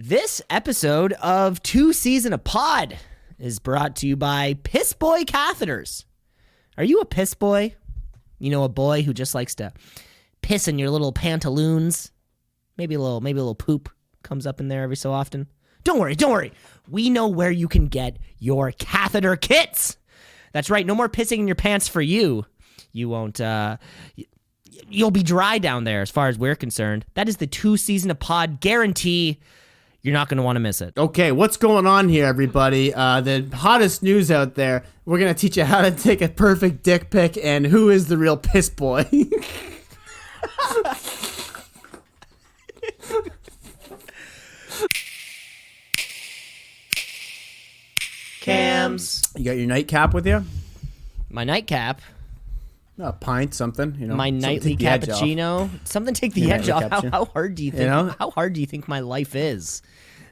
This episode of Two Season a Pod is brought to you by Piss Boy Catheters. Are you a piss boy? You know, a boy who just likes to piss in your little pantaloons. Maybe a little poop comes up in there every so often. Don't worry. We know where you can get your catheter kits. That's right. No more pissing in your pants for you. You won't. You'll be dry down there as far as we're concerned. That is the 2 season a pod guarantee. You're not going to want to miss it. Okay, what's going on here, everybody? The hottest news out there. We're going to teach you how to take a perfect dick pic and who is the real piss boy. Cams. You got your nightcap with you? My nightcap. A pint, something, you know. My nightly cappuccino. Something take the edge off. How hard do you think? How hard do you think my life is?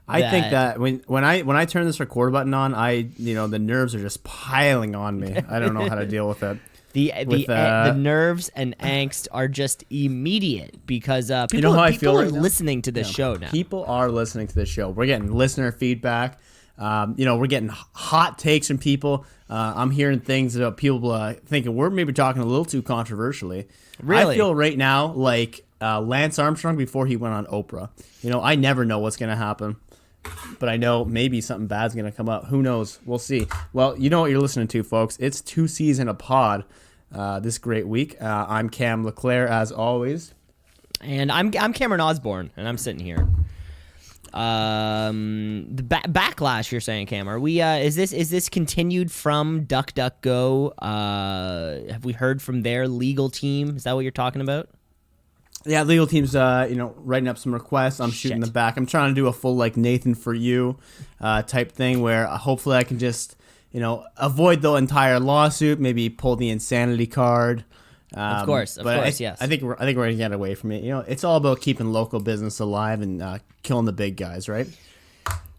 I think that when I turn this record button on, the nerves are just piling on me. I don't know how to deal with it. The nerves and angst are just immediate because people, you know how I feel are right listening to this show now. People are listening to this show. We're getting listener feedback. We're getting hot takes from people. I'm hearing things about people thinking we're maybe talking a little too controversially. Really? I feel right now like Lance Armstrong before he went on Oprah. I never know what's going to happen. But I know maybe something bad's going to come up. Who knows? We'll see. Well, you know what you're listening to, folks. It's 2 season a pod this great week. I'm Cam LeClaire, as always. And I'm Cameron Osborne, and I'm sitting here. The backlash you're saying, Cam, are we is this continued from DuckDuckGo? Have we heard from their legal team? Is that what you're talking about? Yeah, legal team's writing up some requests. I'm shooting them back. I'm trying to do a full Nathan for you type thing where hopefully I can just avoid the entire lawsuit, maybe pull the insanity card. Of course, yes. I think we're gonna get away from it. It's all about keeping local business alive and killing the big guys, right?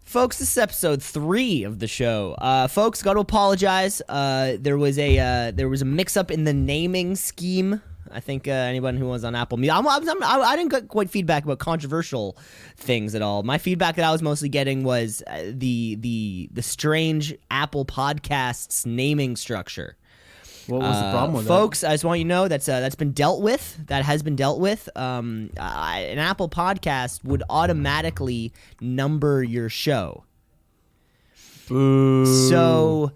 Folks, this is episode 3 of the show. Folks, got to apologize. There was a mix-up in the naming scheme. I think anyone who was on Apple Music, I didn't get quite feedback about controversial things at all. My feedback that I was mostly getting was the strange Apple Podcasts naming structure. What was the problem with folks, that? I just want you to know that's been dealt with. That has been dealt with. An Apple Podcast would automatically number your show. Boo. So,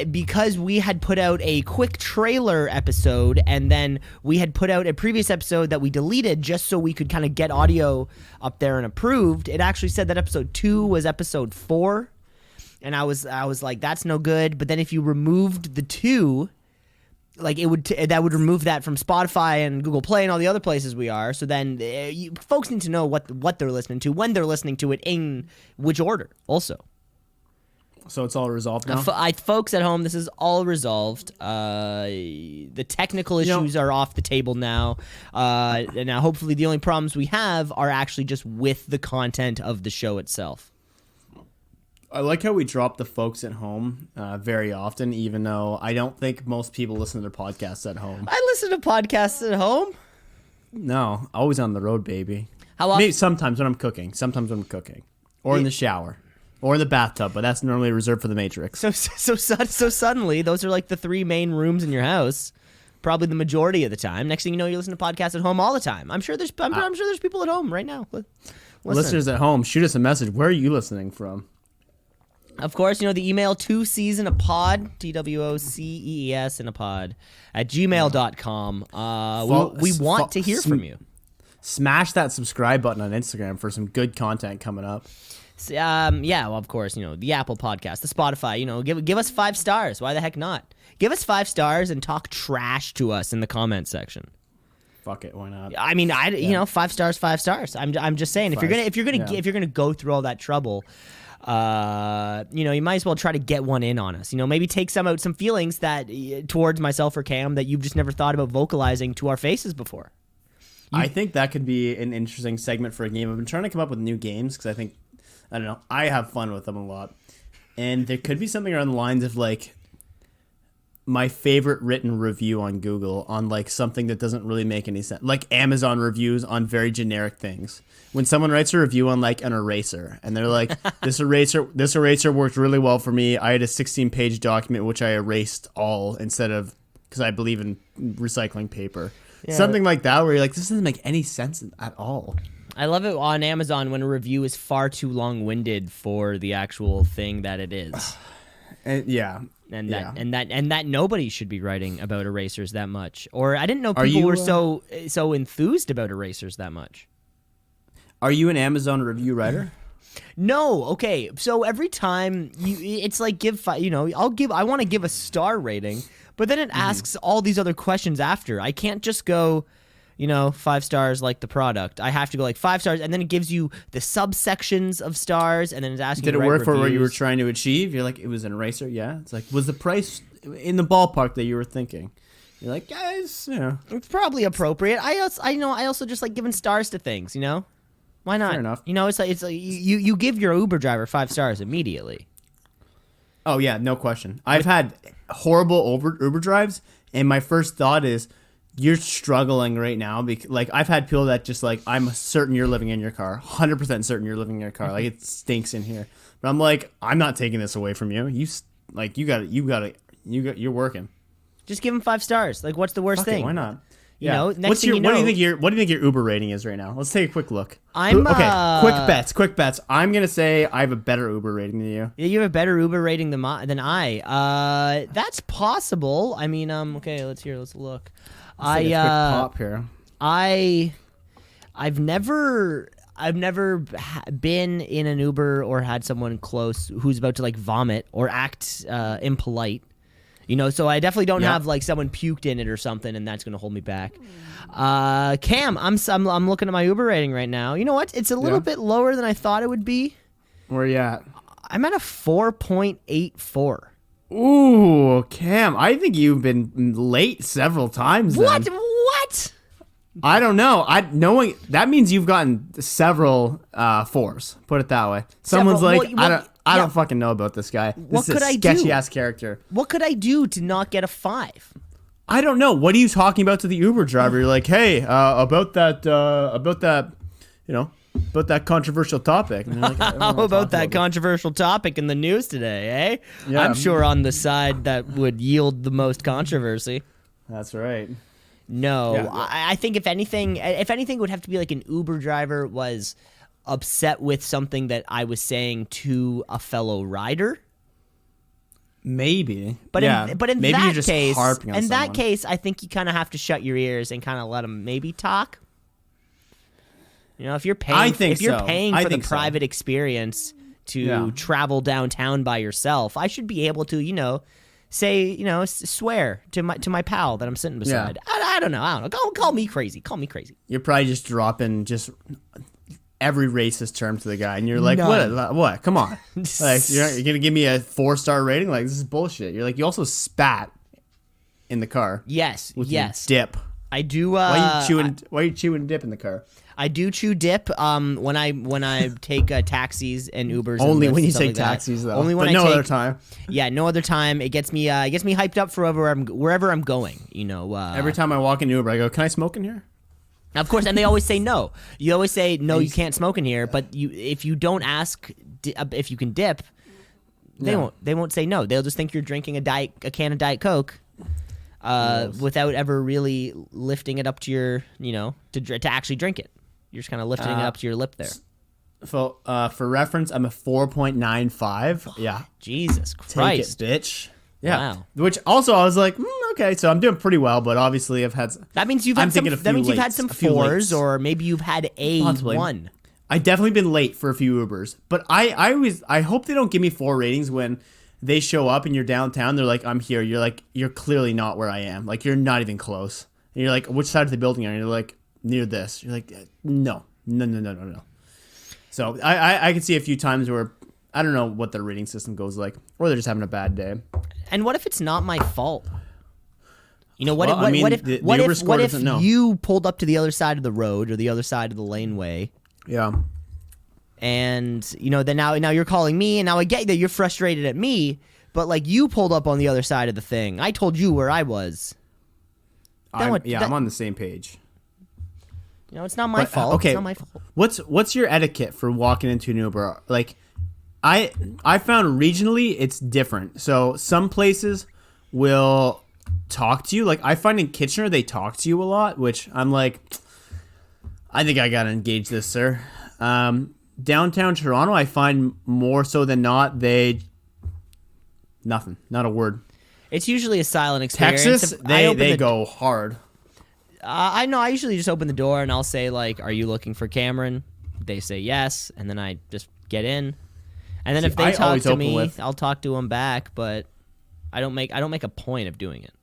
because we had put out a quick trailer episode and then we had put out a previous episode that we deleted just so we could kind of get audio up there and approved, it actually said that episode 2 was episode 4. And I was like, that's no good. But then if you removed the 2... that would remove that from Spotify and Google Play and all the other places we are. So then folks need to know what they're listening to, when they're listening to it, in which order also. So it's all resolved now? Folks at home, this is all resolved. The technical issues are off the table now. And now hopefully the only problems we have are actually just with the content of the show itself. I like how we drop the folks at home very often, even though I don't think most people listen to their podcasts at home. I listen to podcasts at home. No, always on the road, baby. How often? Maybe sometimes when I'm cooking. Or in the shower. Or in the bathtub, but that's normally reserved for the Matrix. So suddenly, those are like the 3 main rooms in your house, probably the majority of the time. Next thing you know, you listen to podcasts at home all the time. I'm sure there's people at home right now. Listeners at home, shoot us a message. Where are you listening from? Of course, the email 2seasonapod, TWOCEES in a pod, at gmail.com. We want to hear from you. Smash that subscribe button on Instagram for some good content coming up. Well, of course, the Apple Podcast, the Spotify, give us 5 stars. Why the heck not? Give us 5 stars and talk trash to us in the comment section. Fuck it, why not? I mean, 5 stars, 5 stars. I'm just saying, if you're gonna go through all that trouble, you might as well try to get one in on us. Maybe take some feelings that towards myself or Cam that you've just never thought about vocalizing to our faces before. I think that could be an interesting segment for a game. I've been trying to come up with new games because I have fun with them a lot. And there could be something around the lines of my favorite written review on Google on like something that doesn't really make any sense. Like Amazon reviews on very generic things. When someone writes a review on like an eraser and they're like, this eraser worked really well for me. I had a 16-page document which I erased all instead of, because I believe in recycling paper. Yeah. Something like that where you're like, this doesn't make any sense at all. I love it on Amazon when a review is far too long-winded for the actual thing that it is. And that nobody should be writing about erasers that much. Or I didn't know people were so enthused about erasers that much. Are you an Amazon review writer? No. Okay. So every time it's like I want to give a star rating, but then it asks all these other questions after. I can't just go, 5 stars like the product. I have to go like 5 stars, and then it gives you the subsections of stars, and then it's asking. Did it work for what you were trying to achieve? You're like, it was an eraser, yeah. It's like, was the price in the ballpark that you were thinking? You're like, guys, it's probably appropriate. I also just like giving stars to things, Why not? Fair enough. It's like you give your Uber driver 5 stars immediately. Oh yeah, no question. I've had horrible Uber drives, and my first thought is, you're struggling right now because like I've had people that just like, I'm certain you're living in your car, 100% certain you're living in your car, like it stinks in here. But I'm like, I'm not taking this away from you. You're working. Just give them 5 stars. Like, what's the worst thing? Why not? Next what do you think your Uber rating is right now? Let's take a quick look. Quick bets. I'm gonna say I have a better Uber rating than you. Yeah, you have a better Uber rating than I. That's possible. I mean, okay, let's look. Let's take a quick pop here. I've never been in an Uber or had someone close who's about to like vomit or act impolite. So I definitely don't have like someone puked in it or something, and that's going to hold me back. Cam, I'm looking at my Uber rating right now. You know what? It's a little bit lower than I thought it would be. Where you at? I'm at a 4.84. Ooh, Cam, I think you've been late several times. What? Then. What? I don't know. Knowing that means you've gotten several 4s. Put it that way. Someone's I don't fucking know about this guy. This is a sketchy ass character. What could I do to not get a 5? I don't know. What are you talking about to the Uber driver? You're like, hey, about that controversial topic. And like, how about that controversial topic in the news today, eh? Yeah. I'm sure on the side that would yield the most controversy. That's right. No, yeah. I think if anything, it would have to be like an Uber driver was upset with something that I was saying to a fellow rider. Maybe, but in maybe that you're just case, harping on that case, I think you kind of have to shut your ears and kind of let them maybe talk. If you're paying, for the private experience to travel downtown by yourself, I should be able to, say, swear to my pal that I'm sitting beside. Yeah. I don't know. Call me crazy. You're probably just dropping every racist term to the guy, and you're like, what? Come on. Like, you're going to give me a 4-star rating? Like, this is bullshit. You're like, you also spat in the car. Yes. With your dip. I do. Why are you chewing dip in the car? I do chew dip when I take taxis and Ubers. Only and when you take like taxis, though. Only when but no other time. Yeah, no other time. It gets me hyped up for wherever I'm going. Every time I walk in Uber, I go, "Can I smoke in here?" Of course, and they always say no. You always say no. You can't smoke in here. But if you don't ask if you can dip, they won't say no. They'll just think you're drinking a can of Diet Coke. Without ever really lifting it up to your, to actually drink it. You're just kind of lifting it up to your lip there. So, for reference, I'm a 4.95. Yeah. Jesus Christ. Take it, bitch. Yeah. Wow. Which also I was like, okay, so I'm doing pretty well, but obviously I've had. That means you've had some 4s, or maybe you've had a Possibly. 1. I definitely been late for a few Ubers, but I hope they don't give me 4 ratings when they show up and you're downtown. They're like, I'm here. You're like, you're clearly not where I am. Like, you're not even close. And you're like, which side of the building are you? You're like, near this. You're like, no. So I can see a few times where I don't know what their rating system goes like, or they're just having a bad day. And what if it's not my fault? What if you pulled up to the other side of the road or the other side of the laneway? Yeah. And then now you're calling me, and now I get that you're frustrated at me, But like you pulled up on the other side of the thing. I told you where I was. I'm on the same page. It's not my fault. Okay, It's not my fault. what's your etiquette for walking into an Uber? Like, I found regionally it's different. So some places will talk to you. Like I find in Kitchener they talk to you a lot, which I'm like, I think I gotta engage this, sir. Downtown Toronto, I find more so than not nothing, not a word. It's usually a silent experience. Texas, they go hard. I know. I usually just open the door and I'll say like, "Are you looking for Cameron?" They say yes, and then I just get in. And then if they talk to me, I'll talk to them back. But I don't make a point of doing it.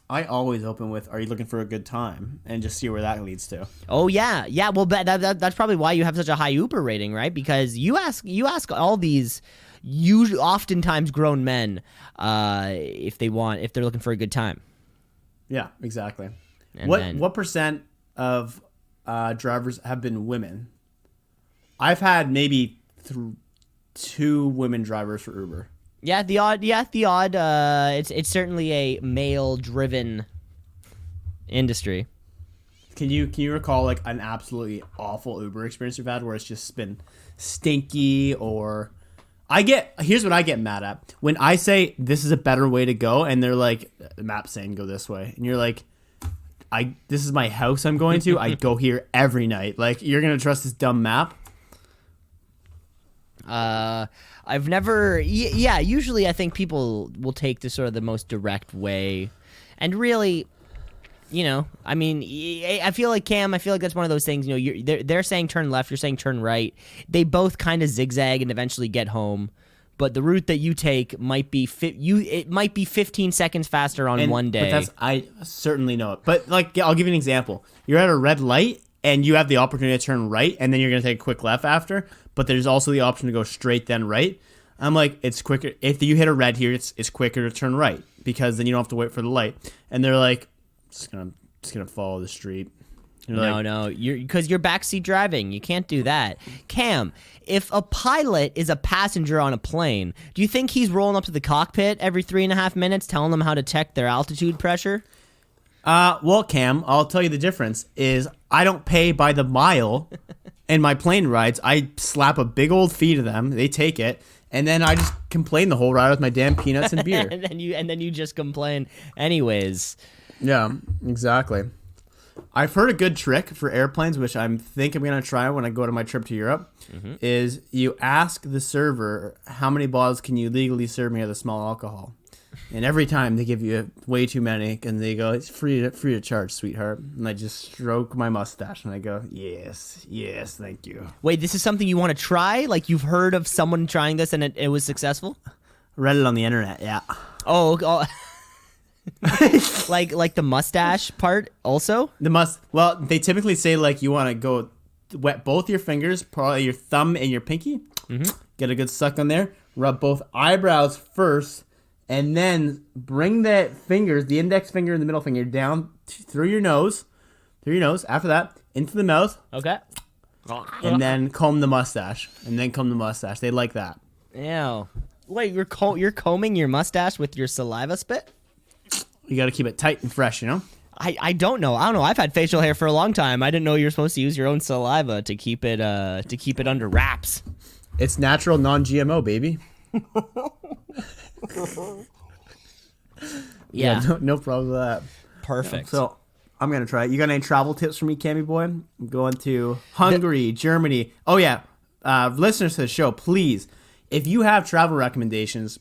I always open with, "Are you looking for a good time?" and just see where that leads to. Oh yeah. Well, that's probably why you have such a high Uber rating, right? Because you ask all these, oftentimes grown men, if they're looking for a good time. Yeah, exactly. And what percent of drivers have been women? I've had maybe 2 women drivers for Uber. Yeah, the odd. It's certainly a male-driven industry. Can you recall like an absolutely awful Uber experience you've had where it's just been stinky? Or here's what I get mad at when I say this is a better way to go, and they're like, the map's saying go this way, and you're like, this is my house I'm going to. I go here every night. Like, you're gonna trust this dumb map? I've never. Yeah, usually I think people will take the sort of the most direct way, and really, I mean, I feel like Cam. I feel like that's one of those things. They're saying turn left, you're saying turn right. They both kind of zigzag and eventually get home. But the route that you take might be it might be 15 seconds faster on one day. But I certainly know it. But like, I'll give you an example. You're at a red light and you have the opportunity to turn right, and then you're gonna take a quick left after. But there's also the option to go straight then right. I'm like, it's quicker if you hit a red here. It's quicker to turn right because then you don't have to wait for the light. And they're like, just gonna follow the street. No, because you're backseat driving. You can't do that. Cam, if a pilot is a passenger on a plane, do you think he's rolling up to the cockpit every 3.5 minutes telling them how to check their altitude pressure? Well, Cam, I'll tell you the difference is I don't pay by the mile in my plane rides. I slap a big old fee to them. They take it. And then I just complain the whole ride with my damn peanuts and beer. and then you just complain anyways. Yeah, exactly. I've heard a good trick for airplanes, which I'm going to try when I go to my trip to Europe, is you ask the server, how many bottles can you legally serve me of the small alcohol? And every time they give you way too many, and they go, it's free to charge, sweetheart. And I just stroke my mustache, and I go, yes, thank you. Wait, this is something you want to try? Like you've heard of someone trying this and it was successful? Read it on the internet, yeah. Oh. like the mustache part also? Well, they typically say like you want to go wet both your fingers, probably your thumb and your pinky. Get a good suck on there. Rub both eyebrows first, and then bring the index finger and the middle finger down through your nose. After that, into the mouth. Okay. And then comb the mustache. They like that. Ew. Wait, you're combing your mustache with your saliva spit? You got to keep it tight and fresh, I don't know. I've had facial hair for a long time. I didn't know you're supposed to use your own saliva to keep it under wraps. It's natural, non-GMO, baby. Yeah. No problem with that. Perfect. So I'm gonna try it. You got any travel tips for me, Cammy boy? I'm going to Hungary, Germany. Oh yeah, listeners to the show, please, if you have travel recommendations.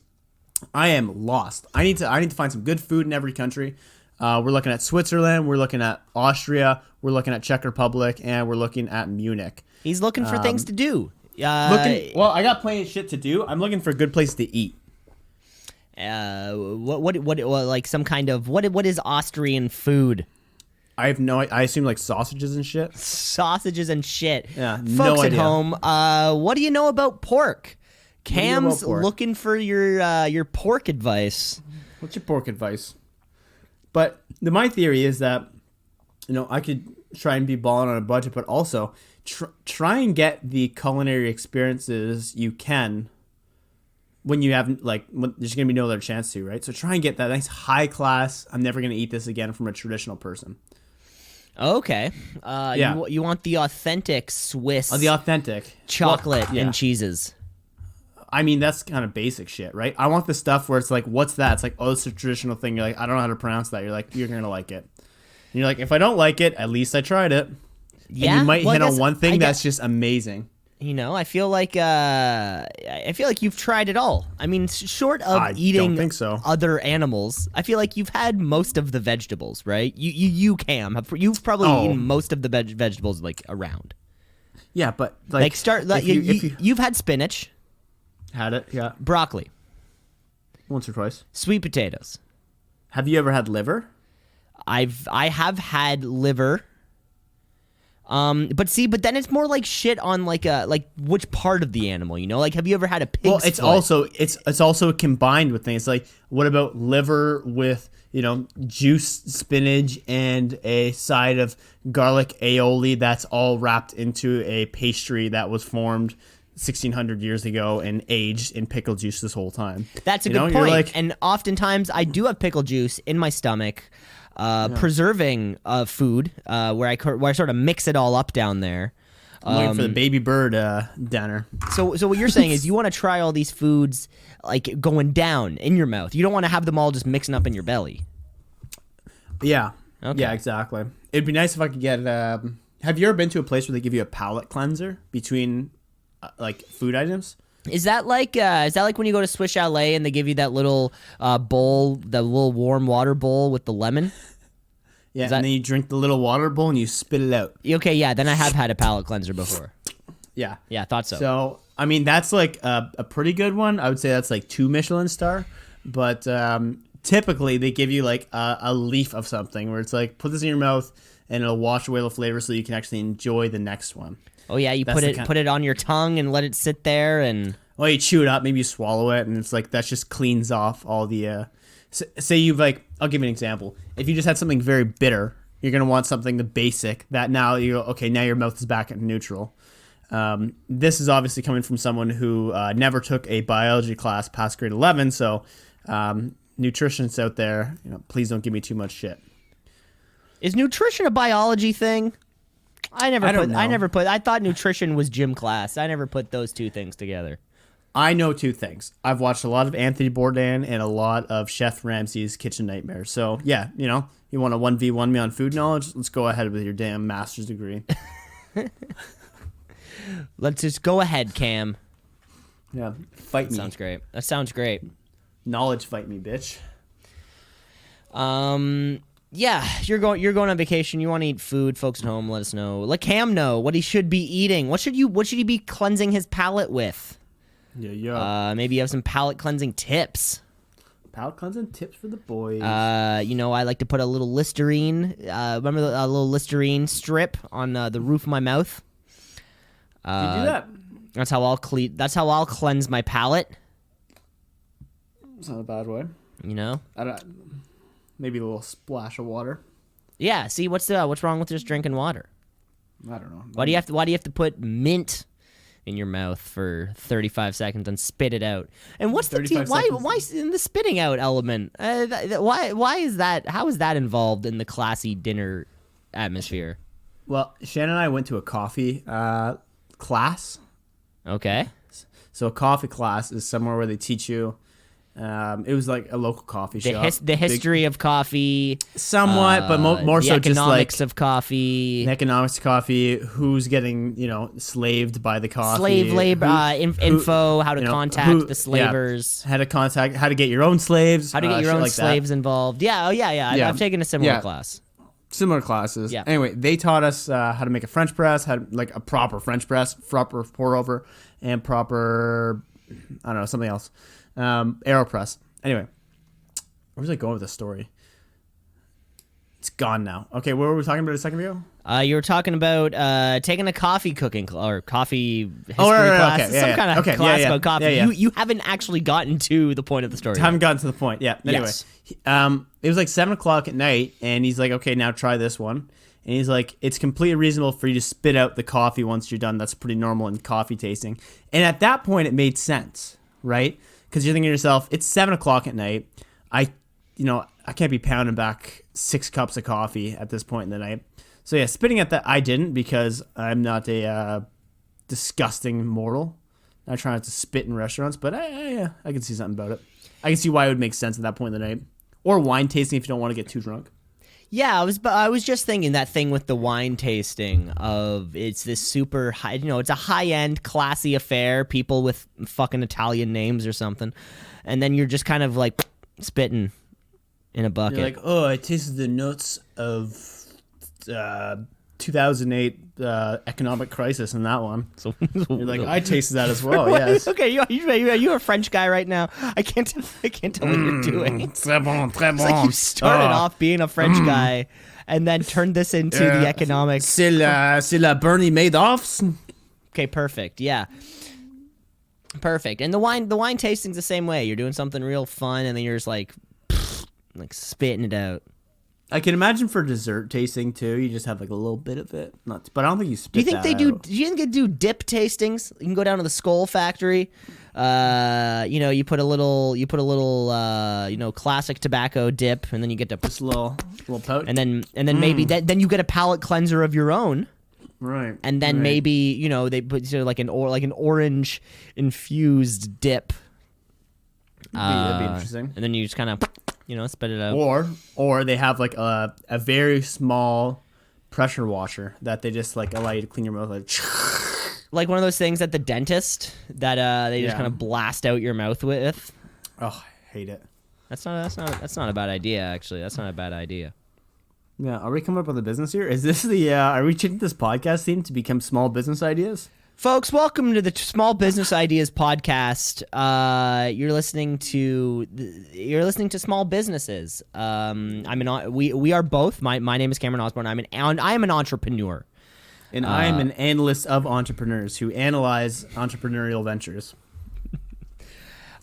I am lost. I need to find some good food in every country. We're looking at Switzerland. We're looking at Austria. We're looking at Czech Republic, and we're looking at Munich. He's looking for things to do. Well, I got plenty of shit to do. I'm looking for a good place to eat. What like some kind of what is Austrian food? I assume like sausages and shit. Sausages and shit. Yeah, Folks no idea. at home, what do you know about pork? Cam's looking for your pork advice. What's your pork advice? But my theory is that, I could try and be balling on a budget, but also try and get the culinary experiences you can when you have like when, there's gonna be no other chance to, right? So try and get that nice high class. I'm never gonna eat this again from a traditional person. Okay. Yeah. You want the authentic Swiss The authentic chocolate Well, yeah. and cheeses. I mean, that's kind of basic shit, right? I want the stuff where it's like, what's that? It's like, oh, it's a traditional thing. You're like, I don't know how to pronounce that. You're like, you're gonna like it. And you're like, if I don't like it, at least I tried it. Yeah. And you might Well, I hit on guess- one thing I that's guess- just amazing. You know, I feel like you've tried it all. I mean, short of I eating don't think so. other animals, I feel like you've had most of the vegetables, right? You Cam, you've probably Oh. eaten most of the vegetables like around. Yeah, but Like start like if you you've had spinach, had it, yeah, broccoli, once or twice. sweet potatoes. Have you ever had liver? I have had liver. But then it's more like shit on like which part of the animal, you know? Like, have you ever had a pig's Well, it's foot? it's also combined with things like, what about liver with juice spinach and a side of garlic aioli that's all wrapped into a pastry that was formed 1600 years ago and aged in pickle juice this whole time. That's a You know, good you're point. like- And oftentimes I do have pickle juice in my stomach, preserving food, where I sort of mix it all up down there. I'm looking for the baby bird dinner. So what you're saying is you want to try all these foods like going down in your mouth. You don't want to have them all just mixing up in your belly. Yeah. Okay. Yeah, exactly. It'd be nice if I could get. Have you ever been to a place where they give you a palate cleanser between like food items? Is that like when you go to Swiss Chalet and they give you that little bowl, the little warm water bowl with the lemon? Yeah, that- and then you drink the little water bowl and you spit it out. Okay, yeah. Then I have had a palate cleanser before. Yeah. Yeah, I thought so. So, I mean, that's like a pretty good one. I would say that's like 2 Michelin star. But typically, they give you like a leaf of something where it's like, put this in your mouth and it'll wash away the flavor so you can actually enjoy the next one. Oh yeah, you That's put the it kind- put it on your tongue and let it sit there and Well, you chew it up, maybe you swallow it, and it's like that just cleans off all the. Say you've like, I'll give you an example. If you just had something very bitter, you're gonna want something the basic that now you go, okay, now your mouth is back at neutral. This is obviously coming from someone who never took a biology class past grade 11, so nutritionists out there, please don't give me too much shit. is nutrition a biology thing? I don't know. I thought nutrition was gym class. I never put those two things together. I know 2 things. I've watched a lot of Anthony Bourdain and a lot of Chef Ramsay's Kitchen Nightmares. So yeah, you want to 1v1 me on food knowledge? Let's go ahead with your damn master's degree. Let's just go ahead, Cam. Yeah, fight me. Sounds great. That sounds great. Knowledge fight me, bitch. Yeah, you're going on vacation. You want to eat food. Folks at home, let us know. Let Cam know what he should be eating. What should he be cleansing his palate with? Yeah. Maybe you have some palate cleansing tips. Palate cleansing tips for the boys. I like to put a little Listerine. Remember a little Listerine strip on the roof of my mouth? you do that. That's how I'll cleanse my palate. It's not a bad way. You know? I don't, maybe a little splash of water. Yeah. See, what's wrong with just drinking water? I don't know. Why do you have to put mint in your mouth for 35 seconds and spit it out? And what's the 35 why seconds. in the spitting out element? Why is that? How is that involved in the classy dinner atmosphere? Well, Shannon and I went to a coffee class. Okay. So a coffee class is somewhere where they teach you. It was like a local coffee shop. The history of coffee, somewhat, but more the so just like economics of coffee, the economics of coffee. Who's getting slaved by the coffee? slave labor, info, how to you know, contact the slavers, how to get your own slaves, how to get your shit own like that. slaves involved. Yeah, Yeah. I've taken a similar Yeah. class. Similar classes. Yeah. Anyway, they taught us how to make a French press, how to, like a proper French press, proper pour over, and proper, I don't know, something else, AeroPress. Anyway, where was I going with this story? It's gone now. Okay, what were we talking about a second ago? You were talking about taking a coffee cooking or coffee history right, class, okay, some yeah, kind of okay, class yeah, about coffee. yeah. You haven't actually gotten to the point of the story. Haven't gotten to the point. Yeah. Anyway, Yes. it was like 7:00 at night, and he's like, "Okay, now try this one." And he's like, "It's completely reasonable for you to spit out the coffee once you're done. That's pretty normal in coffee tasting." And at that point, it made sense, right? because you're thinking to yourself, it's 7:00 at night. I can't be pounding back 6 cups of coffee at this point in the night. So yeah, spitting at that, I didn't, because I'm not a disgusting mortal. I try not to spit in restaurants, but I can see something about it. I can see why it would make sense at that point in the night. Or wine tasting if you don't want to get too drunk. Yeah, I was just thinking that thing with the wine tasting of it's this super high, it's a high-end, classy affair, people with fucking Italian names or something, and then you're just kind of like spitting in a bucket. You're like, oh, I tasted the notes of 2008 economic crisis in that one. So you're like, I tasted that as well. Yes. Okay, are you a French guy right now? I can't tell what you're doing. Très bon, très bon. It's like you started off being a French guy and then turned this into the economic. C'est la Bernie Madoffs. Okay, perfect. Yeah. Perfect. And the wine tasting's the same way. You're doing something real fun and then you're just like spitting it out. I can imagine for dessert tasting too. You just have like a little bit of it, but I don't think you spit. Do you think that they do? out. Do you think they do dip tastings? You can go down to the Skull Factory. You put a little, classic tobacco dip, and then you get to Just a little pout, and then maybe then you get a palate cleanser of your own. Right. And then right. maybe they put like an orange infused dip. That'd be interesting. And then you just kind of spit it out. Or they have like a very small pressure washer that they just like allow you to clean your mouth like one of those things at the dentist that they just kind of blast out your mouth with. Oh, I hate it. That's not a bad idea, actually. That's not a bad idea. Yeah, are we coming up with a business here? Is this are we changing this podcast theme to become small business ideas? Folks, welcome to the Small Business Ideas podcast. You're listening to small businesses. We are both. My name is Cameron Osborne. I am an entrepreneur. And I am an analyst of entrepreneurs who analyze entrepreneurial ventures.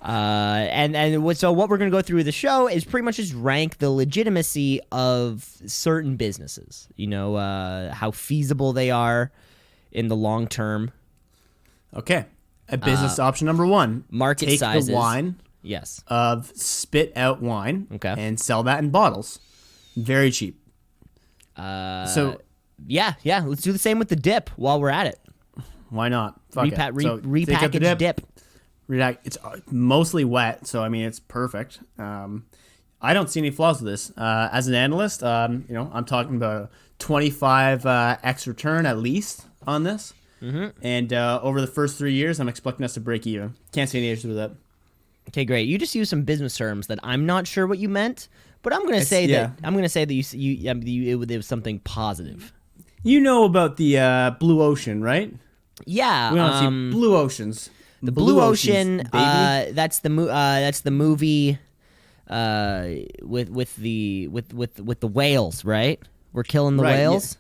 So what we're going to go through with the show is pretty much just rank the legitimacy of certain businesses. How feasible they are in the long term. Okay. A business option number 1. Market take sizes. the wine Yes. of spit out wine Okay. and sell that in bottles. Very cheap. Yeah. Let's do the same with the dip while we're at it. Why not? Fuck it. So take out the Repackaged dip. It's mostly wet, so I mean it's perfect. I don't see any flaws with this. As an analyst, I'm talking about a 25x return at least on this. Mm-hmm. And over the first 3 years, I'm expecting us to break even. Can't see any issues with that. Okay, great. You just used some business terms that I'm not sure what you meant, but I'm going to say that it was something positive. You know about the blue ocean, right? Yeah. We don't see blue oceans. The Blue Ocean, baby. that's the movie with the whales, right? We're killing the whales. Yeah.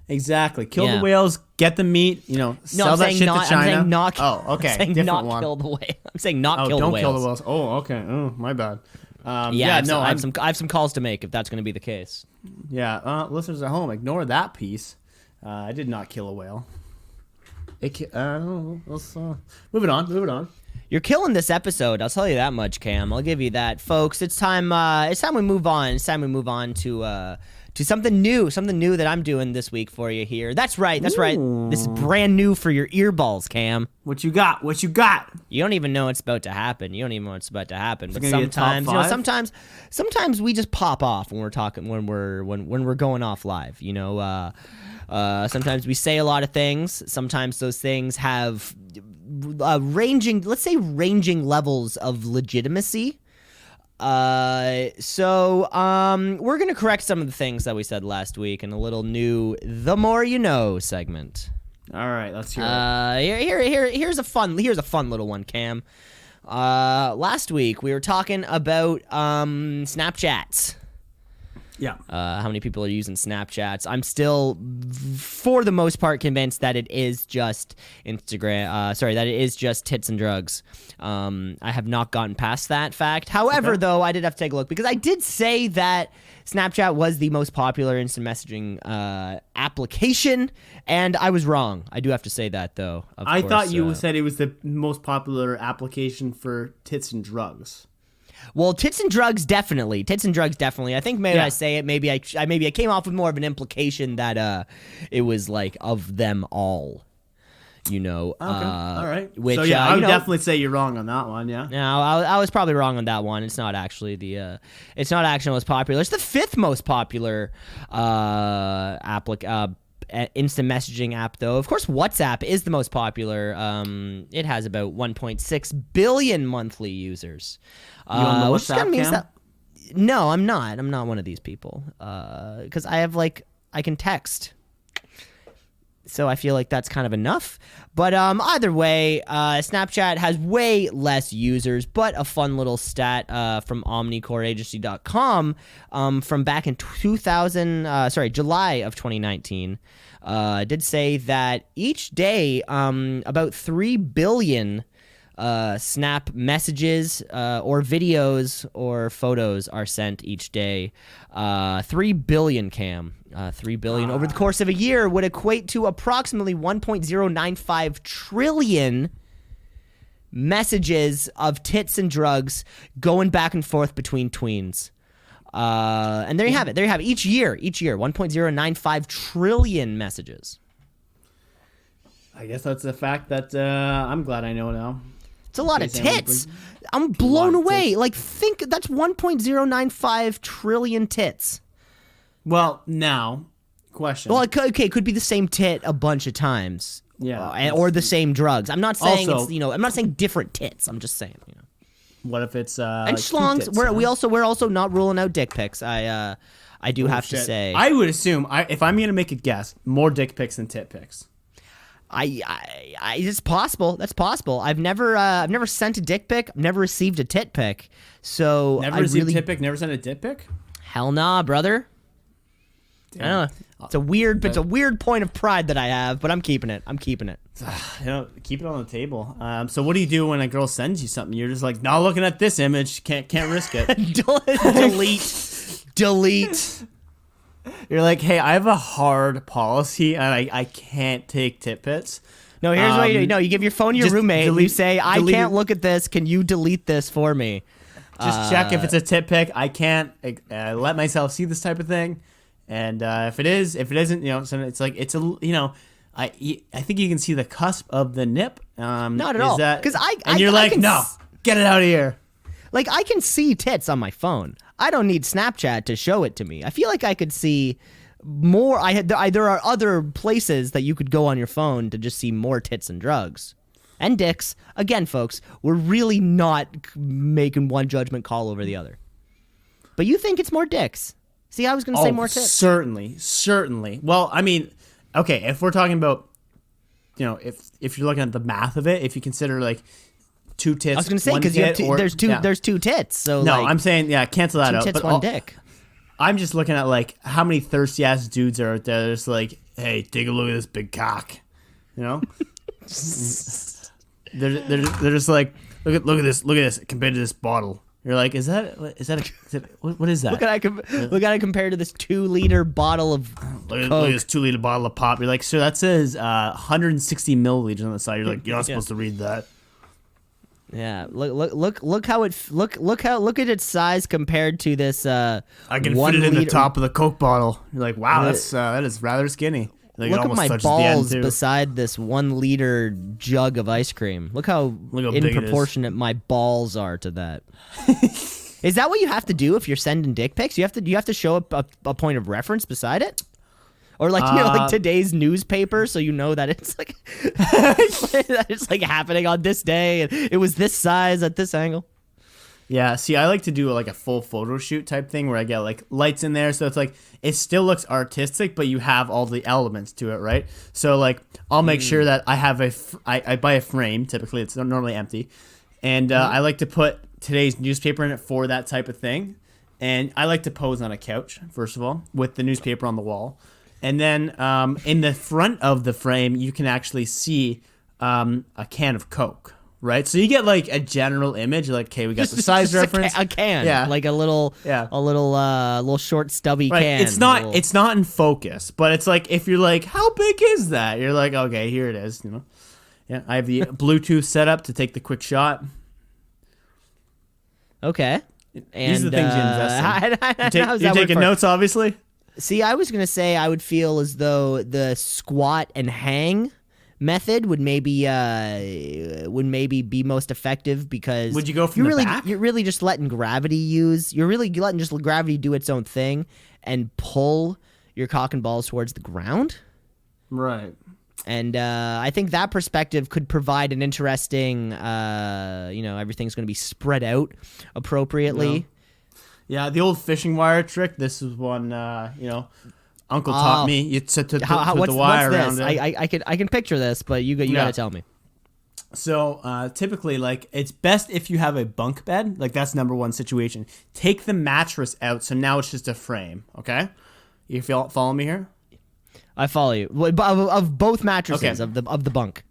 Exactly. Kill the whales, get the meat, sell that shit to China. I'm saying not, oh, okay. I'm saying different not one. kill the whale. I'm saying not kill the don't whales. kill the whales. Oh, okay. Oh, my bad. I have some calls to make if that's going to be the case. Yeah, listeners at home, ignore that piece. I did not kill a whale. Let's move it on. You're killing this episode. I'll tell you that much, Cam. I'll give you that, folks. It's time. It's time we move on. It's time we move on to something new that I'm doing this week for you here. That's right. Ooh. This is brand new for your earballs, Cam. What you got? You don't even know what's about to happen. You don't even know what's about to happen. But gonna be a top sometimes, five? sometimes we just pop off when we're talking when we're going off live. Sometimes we say a lot of things. Sometimes those things have ranging levels of legitimacy. So we're going to correct some of the things that we said last week in a little new The More You Know segment. All right, let's hear it. Here's a fun little one, Cam. Last week we were talking about Snapchats. Yeah. How many people are using Snapchats? I'm still, for the most part, convinced that it is just Instagram. That it is just tits and drugs. I have not gotten past that fact. However, though, I did have to take a look because I did say that Snapchat was the most popular instant messaging application, and I was wrong. I do have to say that, though. I thought you said it was the most popular application for tits and drugs. Well, tits and drugs definitely. I think maybe I say it. Maybe I came off with more of an implication that it was like of them all. Okay. All right. Which, so I would definitely say you're wrong on that one. Yeah. No, I was probably wrong on that one. It's not actually the most popular. It's the 5th most popular instant messaging app, though. Of course, WhatsApp is the most popular. It has about 1.6 billion monthly users. You on the WhatsApp cam? No, I'm not. I'm not one of these people. Because I can text. So I feel like that's kind of enough. But either way, Snapchat has way less users, but a fun little stat from OmniCoreAgency.com from back in July of 2019 did say that each day about 3 billion Snap messages or videos or photos are sent each day. 3 billion, Cam. 3 billion over the course of a year would equate to approximately 1.095 trillion messages of tits and drugs going back and forth between tweens. And there you have it. Each year, 1.095 trillion messages. I guess that's a fact that I'm glad I know now. It's a lot of tits. I'm blown away. Like, think that's 1.095 trillion tits. Well, now, question. Well, it could be the same tit a bunch of times. Yeah. Or the same drugs. I'm not saying also, I'm not saying different tits. I'm just saying, What if it's and schlongs? We're also not ruling out dick pics. I do have to say. I would assume if I'm gonna make a guess, more dick pics than tit pics. It's possible. That's possible. I've never sent a dick pic. I've never received a tit pic. So never received a tit pic. Never sent a dick pic. Hell nah, brother. Damn. I don't know. It's a weird point of pride that I have, but I'm keeping it. Keep it on the table. So what do you do when a girl sends you something? You're just like, not looking at this image. Can't risk it. Delete. You're like, hey, I have a hard policy and I can't take tit pics. No, here's what you do. No, you give your phone to your roommate and you say, I can't look at this. Can you delete this for me? Just check if it's a tit pic. I can't let myself see this type of thing. And if it isn't, so it's like I think you can see the cusp of the nip. Not at all. Because no, get it out of here. Like, I can see tits on my phone. I don't need Snapchat to show it to me. I feel like I could see more. There are other places that you could go on your phone to just see more tits and drugs. And dicks. Again, folks, we're really not making one judgment call over the other. But you think it's more dicks. See, I was going to say more tits. Certainly. Well, I mean, okay, if we're talking about, if you're looking at the math of it, if you consider like two tits, I was going to say, because there's two tits. So no, I'm saying, cancel that out. Two tits, one dick. I'm just looking at like how many thirsty ass dudes are out there. Just like, hey, take a look at this big cock. They're just like, look at this compared to this bottle. You're like, what is that? Look at it compared to this 2-liter bottle of look at this 2-liter bottle of pop. You're like, sir, that says 160 milliliters on the side. You're like, you're not supposed to read that. Yeah, look at its size compared to this. I can fit it in the top of the Coke bottle. You're like, wow, that is rather skinny. Like, look at my balls beside this 1-liter jug of ice cream. Look how in my balls are to that. Is that what you have to do if you're sending dick pics? You have to show a point of reference beside it, or like today's newspaper, so you know that it's like that it's like happening on this day and it was this size at this angle. Yeah, see, I like to do like a full photo shoot type thing where I get like lights in there, so it's like it still looks artistic, but you have all the elements to it, right? So like I'll make sure that I have I buy a frame. Typically, it's normally empty, and I like to put today's newspaper in it for that type of thing. And I like to pose on a couch, first of all, with the newspaper on the wall. And then in the front of the frame, you can actually see a can of Coke, right? So you get like a general image, like, okay, we got the size reference. A can, Yeah. like a little, Yeah. little short stubby Right. can. It's not in focus, but it's like, if you're like, how big is that? You're like, okay, here it is, you know? Yeah, I have the Bluetooth set up to take the quick shot. Okay. And, These are the things you invest in. You're taking notes, obviously? See, I was gonna say I would feel as though the squat and hang method would maybe be most effective, because Would you go from the back? You're really just letting gravity You're really letting just gravity do its own thing and pull your cock and balls towards the ground. Right. And I think that perspective could provide an interesting, everything's going to be spread out appropriately. Yeah, the old fishing wire trick. This is one, Uncle taught me. You to put the wire around it. I can picture this, but you got to tell me. So typically, like, it's best if you have a bunk bed. Like, that's number one situation. Take the mattress out, so now it's just a frame. Okay, you follow me here? I follow you. Of both mattresses, Okay. of the bunk.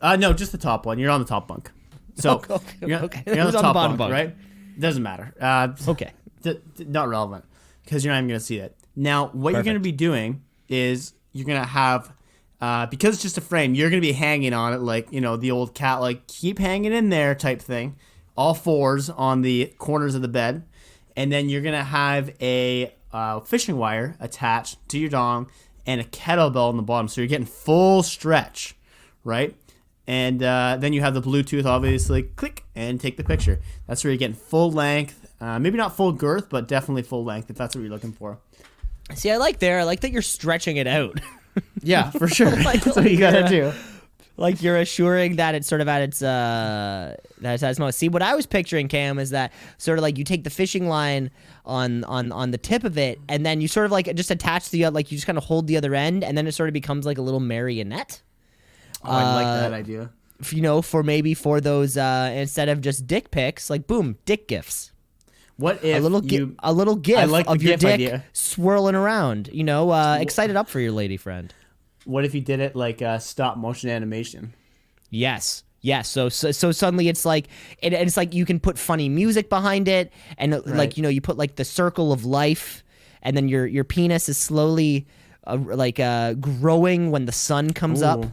No, just the top one. You're on the top bunk. So Okay. you're on Who's the on top the bottom bunk, bunk? right? Doesn't matter. Okay. Not relevant, because you're not even going to see that. Now, what you're going to be doing is you're going to have, because it's just a frame, you're going to be hanging on it like, the old cat, like, keep hanging in there type thing, all fours on the corners of the bed. And then you're going to have a fishing wire attached to your dong and a kettlebell on the bottom. So you're getting full stretch, right? And then you have the Bluetooth, obviously, click, and take the picture. That's where you're getting full length. Maybe not full girth, but definitely full length if that's what you're looking for. See, I like that you're stretching it out. Yeah, for sure. That's what you gotta do. Like, you're assuring that it's sort of at its most. See, what I was picturing, Cam, is that sort of like you take the fishing line on the tip of it, and then you sort of like just attach you just kind of hold the other end, and then it sort of becomes like a little marionette. Oh, I like that idea. For those instead of just dick pics, like, boom, dick gifs. What if a little gif of your GIF dick idea. swirling around, excited up for your lady friend. What if you did it like stop motion animation? Yes. So suddenly it's like it's like you can put funny music behind it, and Right. you put like the circle of life, and then your penis is slowly growing when the sun comes up. Ooh.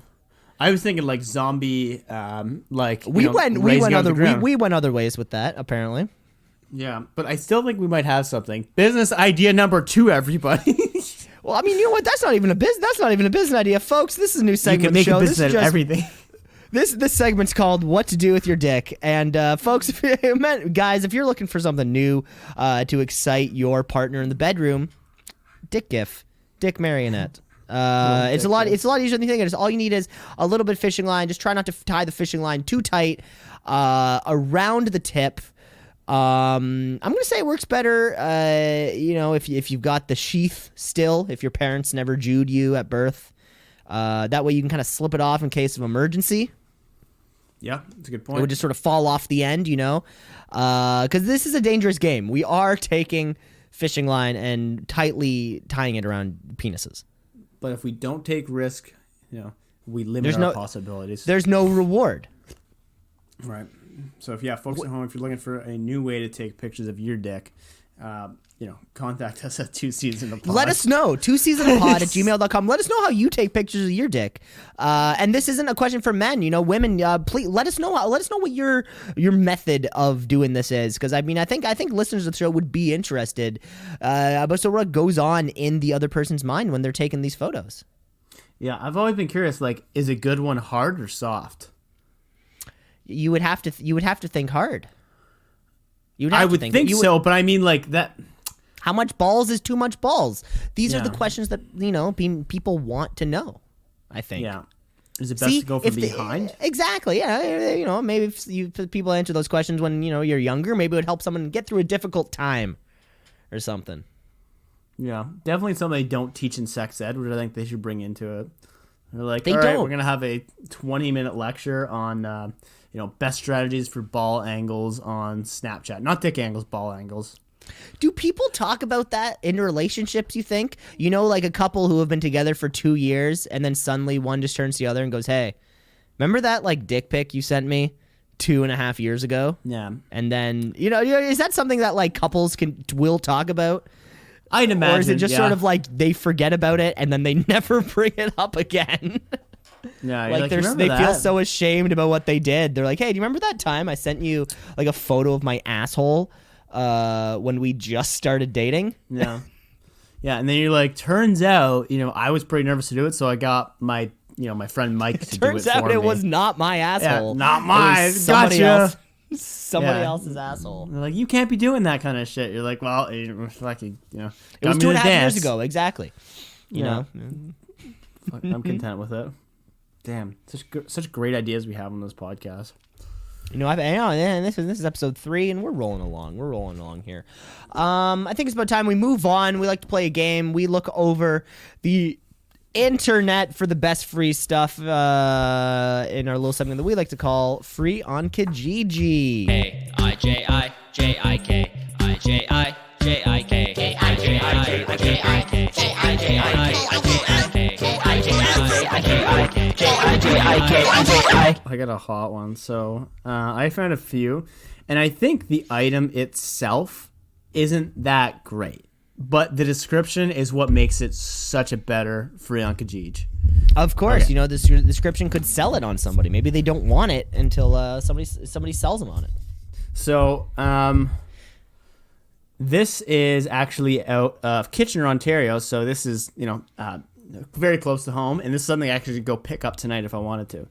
I was thinking like zombie, We went other ways with that, apparently. Yeah, but I still think we might have something. Business idea number 2, everybody. Well, I mean, you know what? That's not even a business idea, folks. This is a new You segment. can make show. a business out of everything. This segment's called "What to Do with Your Dick," and folks, if you're looking for something new to excite your partner in the bedroom, dick gif, dick marionette. It's a lot easier than you think. All you need is a little bit of fishing line. Just try not to tie the fishing line too tight around the tip. I'm gonna say it works better, if you've got the sheath still. If your parents never Jewed you at birth, that way you can kind of slip it off in case of emergency. Yeah, that's a good point. It would just sort of fall off the end, because this is a dangerous game. We are taking fishing line and tightly tying it around penises. But if we don't take risk, we limit our possibilities. There's no reward. Right. So folks at home, if you're looking for a new way to take pictures of your dick, contact us at 2seasonapod. Let us know. 2seasonapod@gmail.com. Let us know how you take pictures of your dick. And this isn't a question for men. Women, please let us know. Let us know what your method of doing this is, because I think listeners of the show would be interested. But so what goes on in the other person's mind when they're taking these photos? Yeah, I've always been curious. Like, is a good one hard or soft? You would have to think hard. I would think so, but I mean, like that. How much balls is too much balls? These are the Yeah. questions that people want to know. I think. Yeah. Is it best to go from behind? Exactly. Yeah. Maybe if people answer those questions when you're younger, maybe it would help someone get through a difficult time, or something. Yeah, definitely something they don't teach in sex ed, which I think they should bring into it. They're like, They all right, don't. we're gonna have a 20-minute lecture on best strategies for ball angles on Snapchat. Not dick angles, ball angles. Do people talk about that in relationships, you think? You know, like a couple who have been together for 2 years and then suddenly one just turns to the other and goes, hey, remember that like dick pic you sent me 2.5 years ago? Yeah. And then, is that something that like couples will talk about? I'd imagine. Or is it just sort of like they forget about it and then they never bring it up again? Yeah, like they feel so ashamed about what they did. They're like, hey, do you remember that time I sent you like a photo of my asshole when we just started dating? Yeah. Yeah, and then you're like, turns out, I was pretty nervous to do it, so I got my friend Mike to do it for me. Turns out it was not my asshole. Yeah, not mine. Somebody Gotcha. Somebody else's asshole. They're like, you can't be doing that kind of shit. You're like, well, It was got 2.5 years ago, exactly. You know. I'm content with it. Damn, such great ideas we have on this podcast. This is episode 3, and we're rolling along. We're rolling along here. I think it's about time we move on. We like to play a game. We look over the internet for the best free stuff in our little segment that we like to call Free on Kijiji. K-I-J-I-J-I-K I-J-I-J-I-K I got a hot one. So I found a few, and I think the item itself isn't that great, but the description is what makes it such a better free on Kijiji. Of course, the description could sell it on somebody. Maybe they don't want it until somebody sells them on it. So this is actually out of Kitchener, Ontario. So this is very close to home, and this is something I actually could go pick up tonight if I wanted to.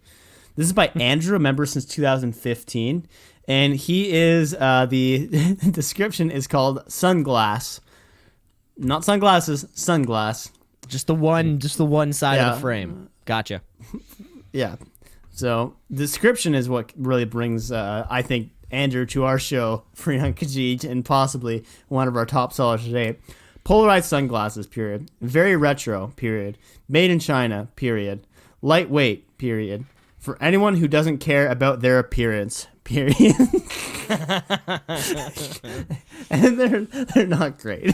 This is by Andrew, a member since 2015, and he is the description is called sunglass, not sunglasses, sunglass. Just the one side of the frame. Gotcha. Yeah. So the description is what really brings, I think, Andrew to our show, Free on Kijiji, and possibly one of our top sellers today. Polarized sunglasses, period. Very retro, period. Made in China, period. Lightweight, period. For anyone who doesn't care about their appearance, period. And they're not great.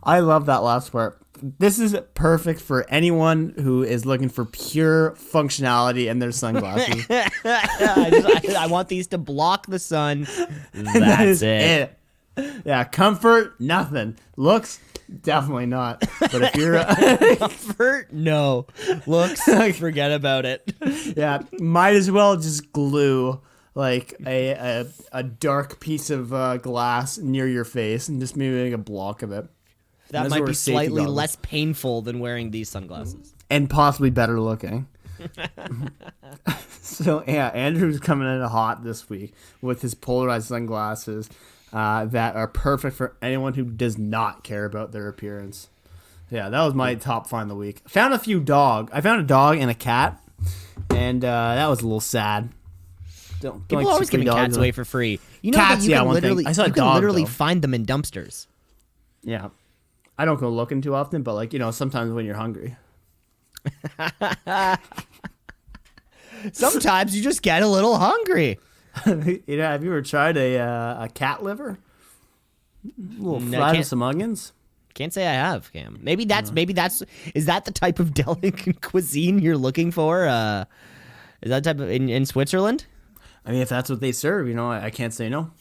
I love that last part. This is perfect for anyone who is looking for pure functionality in their sunglasses. I want these to block the sun. That's it. Yeah, comfort, nothing. Looks, definitely not. But if you're comfort, no. Looks, forget about it. Yeah, might as well just glue like a dark piece of glass near your face and just maybe make a block of it. That might be slightly less painful than wearing these sunglasses. And possibly better looking. So, yeah, Andrew's coming in hot this week with his polarized sunglasses that are perfect for anyone who does not care about their appearance. Yeah, that was my top find of the week. I found a dog and a cat, and that was a little sad. People are always giving cats away for free. You know cats, that you can literally though. find them in dumpsters. Yeah. I don't go looking too often, but sometimes when you're hungry. Sometimes you just get a little hungry. Have you ever tried a cat liver? A little fried with some onions? Can't say I have, Cam. Maybe that's is that the type of delicate cuisine you're looking for? Is that type of in Switzerland? I mean, if that's what they serve, I can't say no.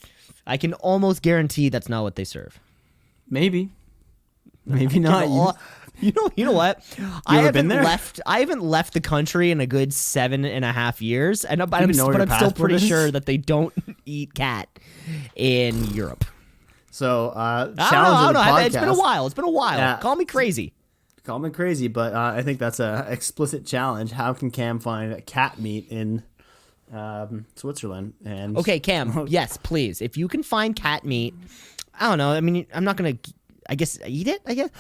I can almost guarantee that's not what they serve. Maybe not. You know what? I ever haven't been there? I haven't left the country in a good 7.5 years, and I'm still pretty sure that they don't eat cat in Europe. So, I don't know. Podcast. It's been a while. Yeah. Call me crazy. But I think that's a explicit challenge. How can Cam find cat meat in Switzerland? And okay, Cam. Yes, please. If you can find cat meat, I don't know. I mean, I'm not gonna. I guess eat it. I guess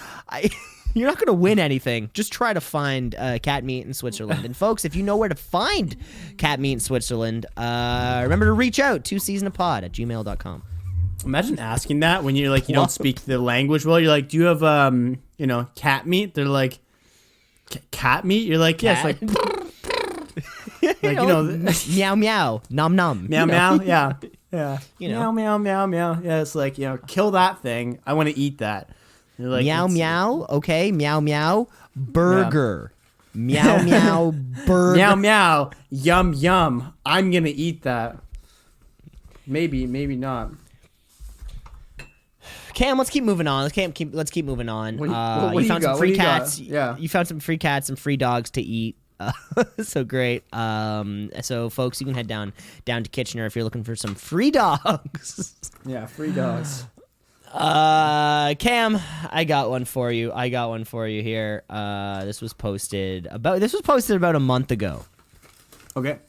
you're not gonna win anything. Just try to find cat meat in Switzerland. And folks, if you know where to find cat meat in Switzerland, remember to reach out to seasonapod@gmail.com. Imagine asking that when you're like you don't speak the language well. You're like, do you have cat meat? They're like, cat meat. You're like, yes, Cat? like meow meow, nom nom, meow meow. Yeah, Yeah. You know. Meow, meow, meow, meow. Yeah, it's like, kill that thing. I want to eat that. You're like, Meow meow. Okay, meow meow. Burger. Meow meow. Burger. Meow, meow. Yum, yum. I'm going to eat that. Maybe, maybe not. Cam, let's keep moving on. Let's keep moving on. What do you you found got? some free What do you got? cats. Yeah. You found some free cats, some free dogs to eat. So great. So folks, you can head down to Kitchener if you're looking for some free dogs. Yeah, free dogs. Cam, I got one for you. Here. This was posted about a month ago. Okay.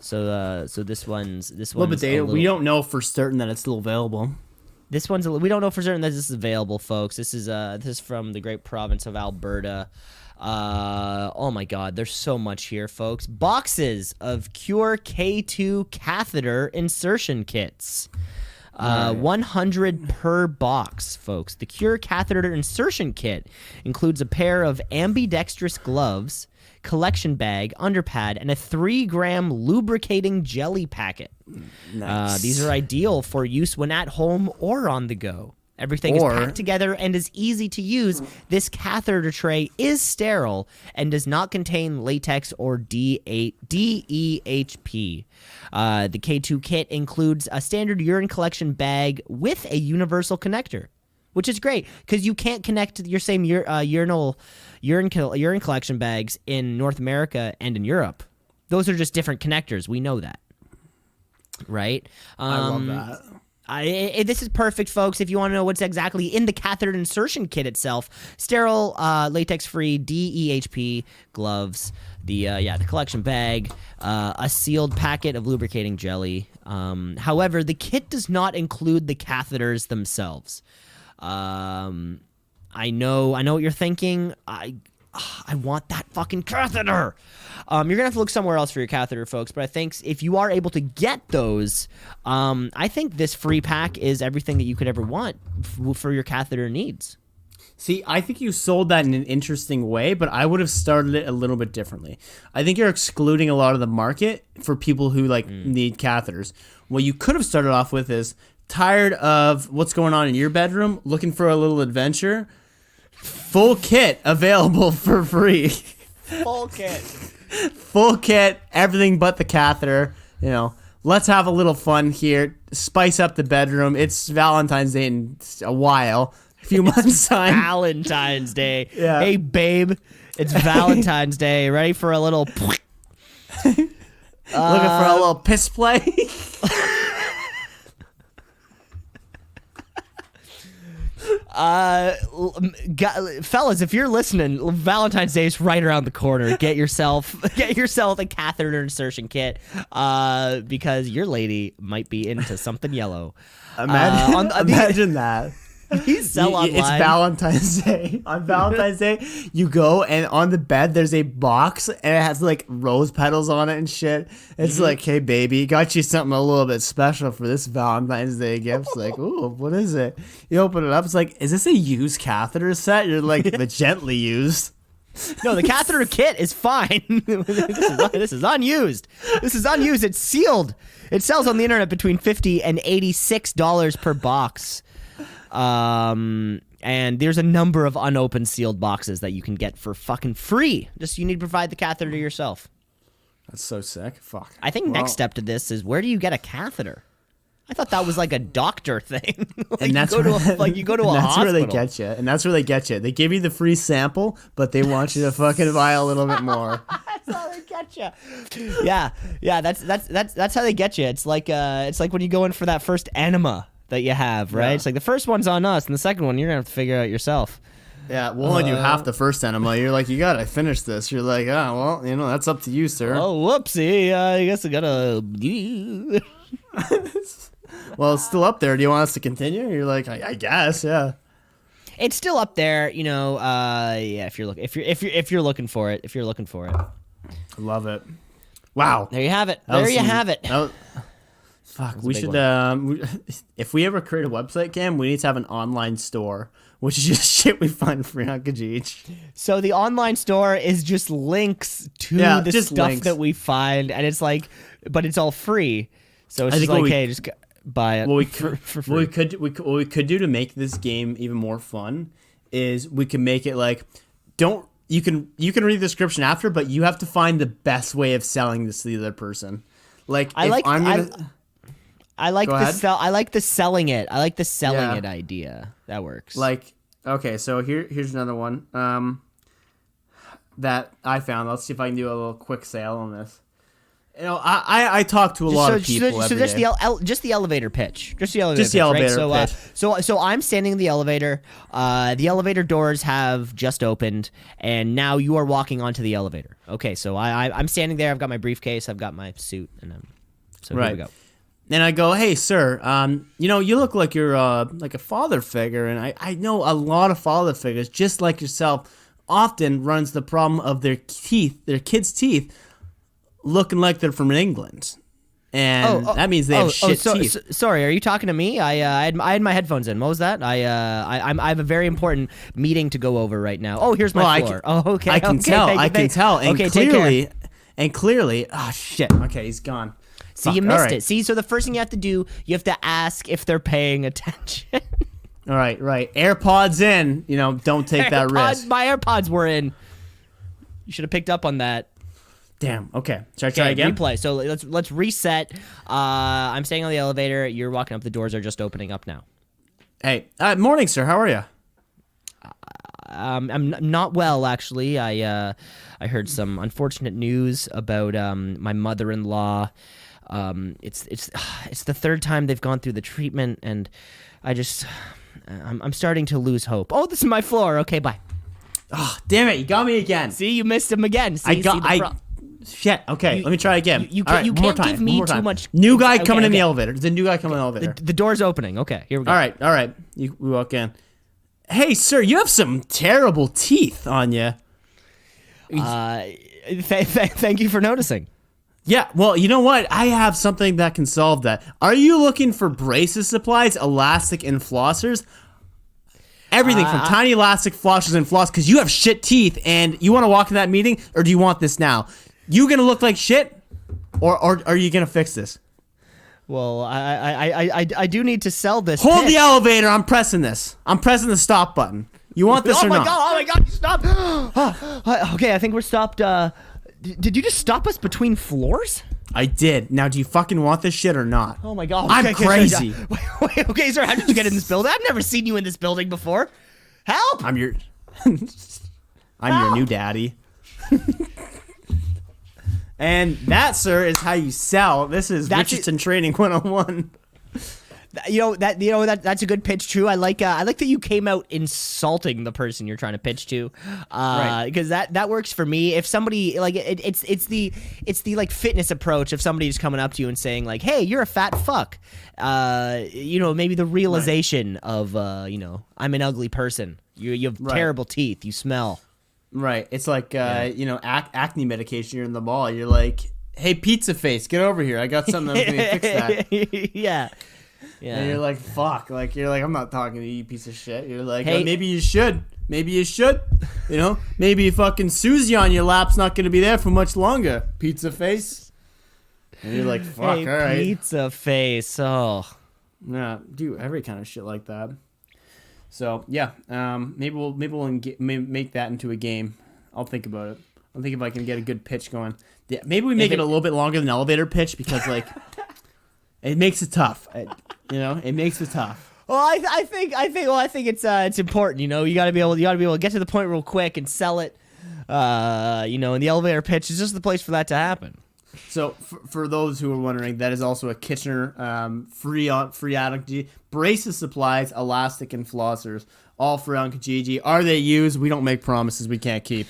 So this one's A little bit dated. We don't know for certain that it's still available. We don't know for certain that this is available, folks. This is from the great province of Alberta. Oh my God, there's so much here, folks. Boxes of Cure K2 catheter insertion kits. 100 per box, folks. The Cure catheter insertion kit includes a pair of ambidextrous gloves, collection bag, underpad, and a 3-gram lubricating jelly packet. Nice. These are ideal for use when at home or on the go. Everything is packed together and is easy to use. This catheter tray is sterile and does not contain latex or DEHP. The K2 kit includes a standard urine collection bag with a universal connector, which is great because you can't connect your same urine collection bags in North America and in Europe. Those are just different connectors. We know that, right? I love that. This is perfect, folks, if you want to know what's exactly in the catheter insertion kit itself. Sterile, latex-free DEHP gloves, the collection bag, a sealed packet of lubricating jelly. However, the kit does not include the catheters themselves. I know what you're thinking. I want that fucking catheter. You're gonna have to look somewhere else for your catheter, folks. But I think if you are able to get those, I think this free pack is everything that you could ever want for your catheter needs. See, I think you sold that in an interesting way, but I would have started it a little bit differently. I think you're excluding a lot of the market for people who need catheters. What you could have started off with is tired of what's going on in your bedroom, looking for a little adventure. Full kit available for free. Full kit. Full kit, everything but the catheter. Let's have a little fun here. Spice up the bedroom. It's Valentine's Day in a while. A few months' time. Valentine's Day. Yeah. Hey, babe. It's Valentine's Day. Ready for a little... Looking for a little piss play? Fellas, if you're listening, Valentine's Day is right around the corner. Get yourself a catheter insertion kit, because your lady might be into something yellow. Imagine that. These sell online. It's Valentine's Day. On Valentine's Day, you go and on the bed there's a box and it has rose petals on it and shit. It's like, hey baby, got you something a little bit special for this Valentine's Day gift. It's like, ooh, what is it? You open it up, it's like, is this a used catheter set? You're like, the gently used. No, the catheter kit is fine. This is unused. It's sealed. It sells on the internet between $50 and $86 per box. And there's a number of unopened sealed boxes that you can get for fucking free. Just you need to provide the catheter to yourself. That's so sick. Fuck. I think next step to this is, where do you get a catheter? I thought that was like a doctor thing. And that's you go to a hospital. That's where they get you. And that's where they get you. They give you the free sample, but they want you to fucking buy a little bit more. That's how they get you. Yeah. That's how they get you. It's like when you go in for that first enema that you have, right? Yeah. It's like the first one's on us, and the second one you're gonna have to figure out yourself. Yeah, well, when you half the first enema, you're like, you gotta finish this. You're like, well, that's up to you, sir. Oh, whoopsie! I guess I gotta. Well, it's still up there. Do you want us to continue? You're like, I guess, yeah. It's still up there, yeah. If you're looking for it, Love it. Wow. there you have it. Fuck, That's we a big should, if we ever create a website, Cam, we need to have an online store, which is just shit we find free on Kijiji. So the online store is just links to the just stuff links. that we find, and it's like, but it's all free. So it's I just think like, hey, just buy it. What we for could, free. what we could do to make this game even more fun is we can make it like, you can read the description after, but you have to find the best way of selling this to the other person. Like, I if like I'm gonna, I like Go the ahead. I like the selling it. I like the selling Yeah. it idea. That works. like, okay, so here's another one that I found. Let's see if I can do a little quick sale on this. You know, I talk to a lot of people every just day. just the elevator pitch. Just the elevator Just the pitch, elevator right? pitch. So I'm standing in the elevator. The elevator doors have just opened, and now you are walking onto the elevator. Okay, so I'm standing there. I've got my briefcase. I've got my suit, and here Right. we go. And I go, hey, sir, you know, you look like you're like a father figure, and I know a lot of father figures, just like yourself, often runs the problem of their kids' teeth, looking like they're from England, and that means they have shit teeth. Sorry, are you talking to me? I had my headphones in. What was that? I have a very important meeting to go over right now. Oh, here's my floor. Okay, I can okay, tell. thank you, I can tell. And okay, take care. clearly, oh shit. Okay, he's gone. See, Fuck, you all missed right. it. See, so the first thing you have to do, you have to ask if they're paying attention. All right. AirPods in. You know, don't take that risk. My AirPods were in. You should have picked up on that. Damn. Okay. Should I try again? Replay. So let's reset. I'm staying on the elevator. You're walking up. The doors are just opening up now. Hey, morning, sir. How are you? I'm not well, actually. I heard some unfortunate news about my mother-in-law. It's the third time they've gone through the treatment, and I'm starting to lose hope. Oh, this is my floor. Okay, bye. Oh, damn it! You got me again. See, you missed him again. See, Shit. Okay, let me try again. you All right, you one more can't give time, me one more too time. much- New guy Okay, coming in the okay. elevator. There's a new guy coming in the elevator. The door's opening. Okay, here we go. All right. We walk in. Hey, sir, you have some terrible teeth on you. Thank you for noticing. Yeah, well, you know what? I have something that can solve that. Are you looking for braces supplies, elastic, and flossers? Everything from tiny elastic flossers and floss, because you have shit teeth, and you want to walk in that meeting, or do you want this now? You gonna look like shit, or are you gonna fix this? Well, I do need to sell this. Hold pitch. the elevator. I'm pressing this. I'm pressing the stop button. You want this Oh or my not? god! Oh my god! Stop! Okay, I think we're stopped. Did you just stop us between floors? I did. Now, do you fucking want this shit or not? Oh my god! I'm Okay, crazy. Wait, okay, sir. How did you get in this building? I've never seen you in this building before. Help! I'm your new daddy. And that, sir, is how you sell. This is That's Richardson Training 101. That's a good pitch too. I like that you came out insulting the person you're trying to pitch to, Right. because that works for me. If somebody like it's the like fitness approach of somebody just coming up to you and saying like, hey, you're a fat fuck. Maybe the realization of I'm an ugly person. You have Right. terrible teeth. You smell. Right. It's like, acne medication. You're in the mall. You're like, hey, pizza face, get over here. I got something that's going to fix that. Yeah. And you're like, fuck. Like, you're like, I'm not talking to you, you piece of shit. You're like, Hey. maybe you should. Maybe you should. Maybe fucking Susie on your lap's not going to be there for much longer, pizza face. And you're like, fuck, Hey, all right. pizza face. Oh. Yeah, do every kind of shit like that. So yeah, maybe we'll make that into a game. I'll think about it. I'll think if I can get a good pitch going. Yeah, maybe we make it a little bit longer than an elevator pitch because like it makes it tough. It makes it tough. Well, I think it's important. You got to be able to get to the point real quick and sell it. And the elevator pitch is just the place for that to happen. So for those who are wondering, that is also a Kitchener free on braces, supplies, elastic, and flossers, all free on Kijiji. Are they used? We don't make promises we can't keep.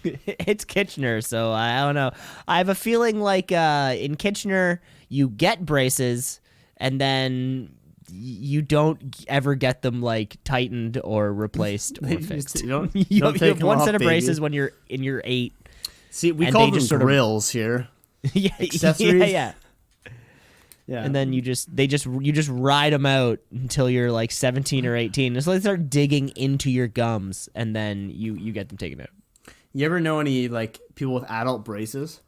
It's Kitchener, so I don't know. I have a feeling like in Kitchener you get braces and then you don't ever get them like tightened or replaced or fixed. You don't You take have them one off, set of baby. braces when you're in your 8. See, we And call they them just sort of- grills here. Yeah, Accessories? yeah. Yeah. And then you just ride them out until you're like 17 or 18. So they start digging into your gums, and then you get them taken out. You ever know any like people with adult braces?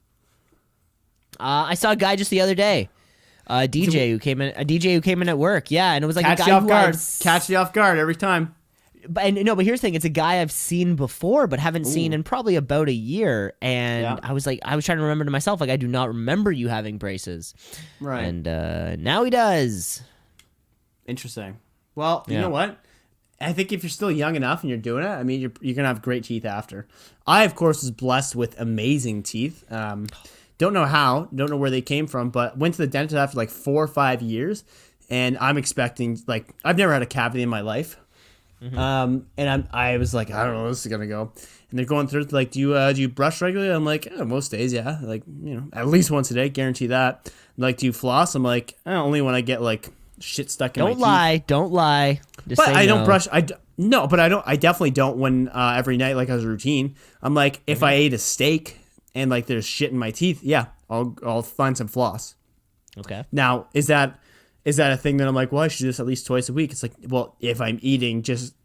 I saw a guy just the other day. A DJ who came in at work. Yeah, and it was like Catch a you guy off who guard. I've Catch you off guard every time. But here's the thing: it's a guy I've seen before, but haven't seen in probably about a year. And Yeah. I was trying to remember to myself, like, I do not remember you having braces. Right. And now he does. Interesting. Well, you Yeah. know what? I think if you're still young enough and you're doing it, I mean, you're gonna have great teeth after. I, of course, was blessed with amazing teeth. Don't know how, don't know where they came from, but went to the dentist after like 4 or 5 years, and I'm expecting, like, I've never had a cavity in my life. And I was like, I don't know where this is gonna go. And they're going through, like, do you brush regularly? I'm like, most days, yeah, like, at least once a day, guarantee that. Like, do you floss? I'm like, only when I get like shit stuck in my teeth. Don't lie. Just But say I no. don't brush. No, but I don't. I definitely don't when every night, like, as a routine. I'm like, if I ate a steak and like there's shit in my teeth, yeah, I'll find some floss. Okay. Now, is that a thing that I'm like, well, I should do this at least twice a week? It's like, well, if I'm eating just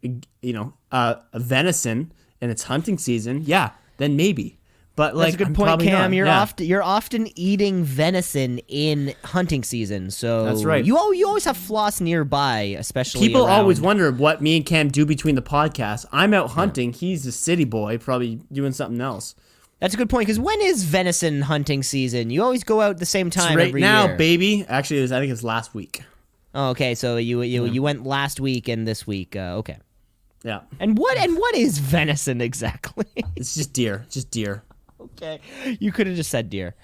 a venison and it's hunting season, yeah, then maybe. But like, That's a good I'm point, probably Cam. not. You're often eating venison in hunting season, so That's right. You always have floss nearby, especially People around. always wonder what me and Cam do between the podcasts. I'm out hunting. He's a city boy, probably doing something else. That's a good point, because when is venison hunting season? You always go out at the same time Right every now, year. baby. Actually, I think it's last week. Oh, okay, so you went last week and this week. Okay. Yeah, And what is venison exactly? it's just deer. Just deer. Okay, you could have just said deer.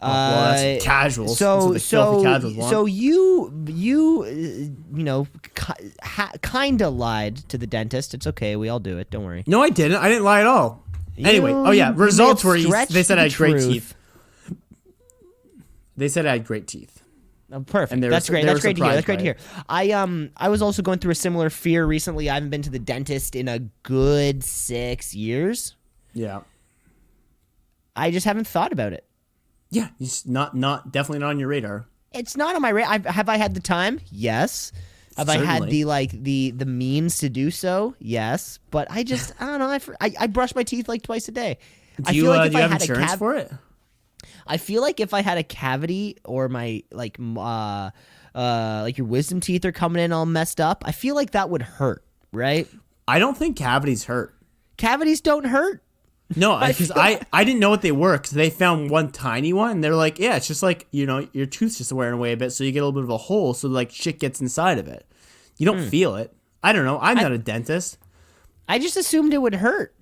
Well, that's casuals. So That's what the filthy casuals want. so you kind of lied to the dentist. It's okay. We all do it. Don't worry. No, I didn't. I didn't lie at all. Anyway, oh yeah, You may results have were stretched they said I the had great truth. teeth. They said I had great teeth. Oh, perfect. And they were- That's great. they That's were great to hear. That's great to surprised hear. I was also going through a similar fear recently. I haven't been to the dentist in a good 6 years. Yeah, I just haven't thought about it. yeah. It's not definitely not on your radar. It's not on my radar. Have I had the time? Yes. Have I had Certainly. the means to do so? Yes. But I just I don't know. I brush my teeth like twice a day. Do you have insurance for it? I feel like if I had a cavity or my like your wisdom teeth are coming in all messed up, I feel like that would hurt, right? I don't think cavities hurt. Cavities don't hurt. No, because I didn't know what they were, because they found one tiny one, and they're like, yeah, it's just like, your tooth's just wearing away a bit, so you get a little bit of a hole, so like shit gets inside of it. You don't feel it. I don't know. I'm not a dentist. I just assumed it would hurt.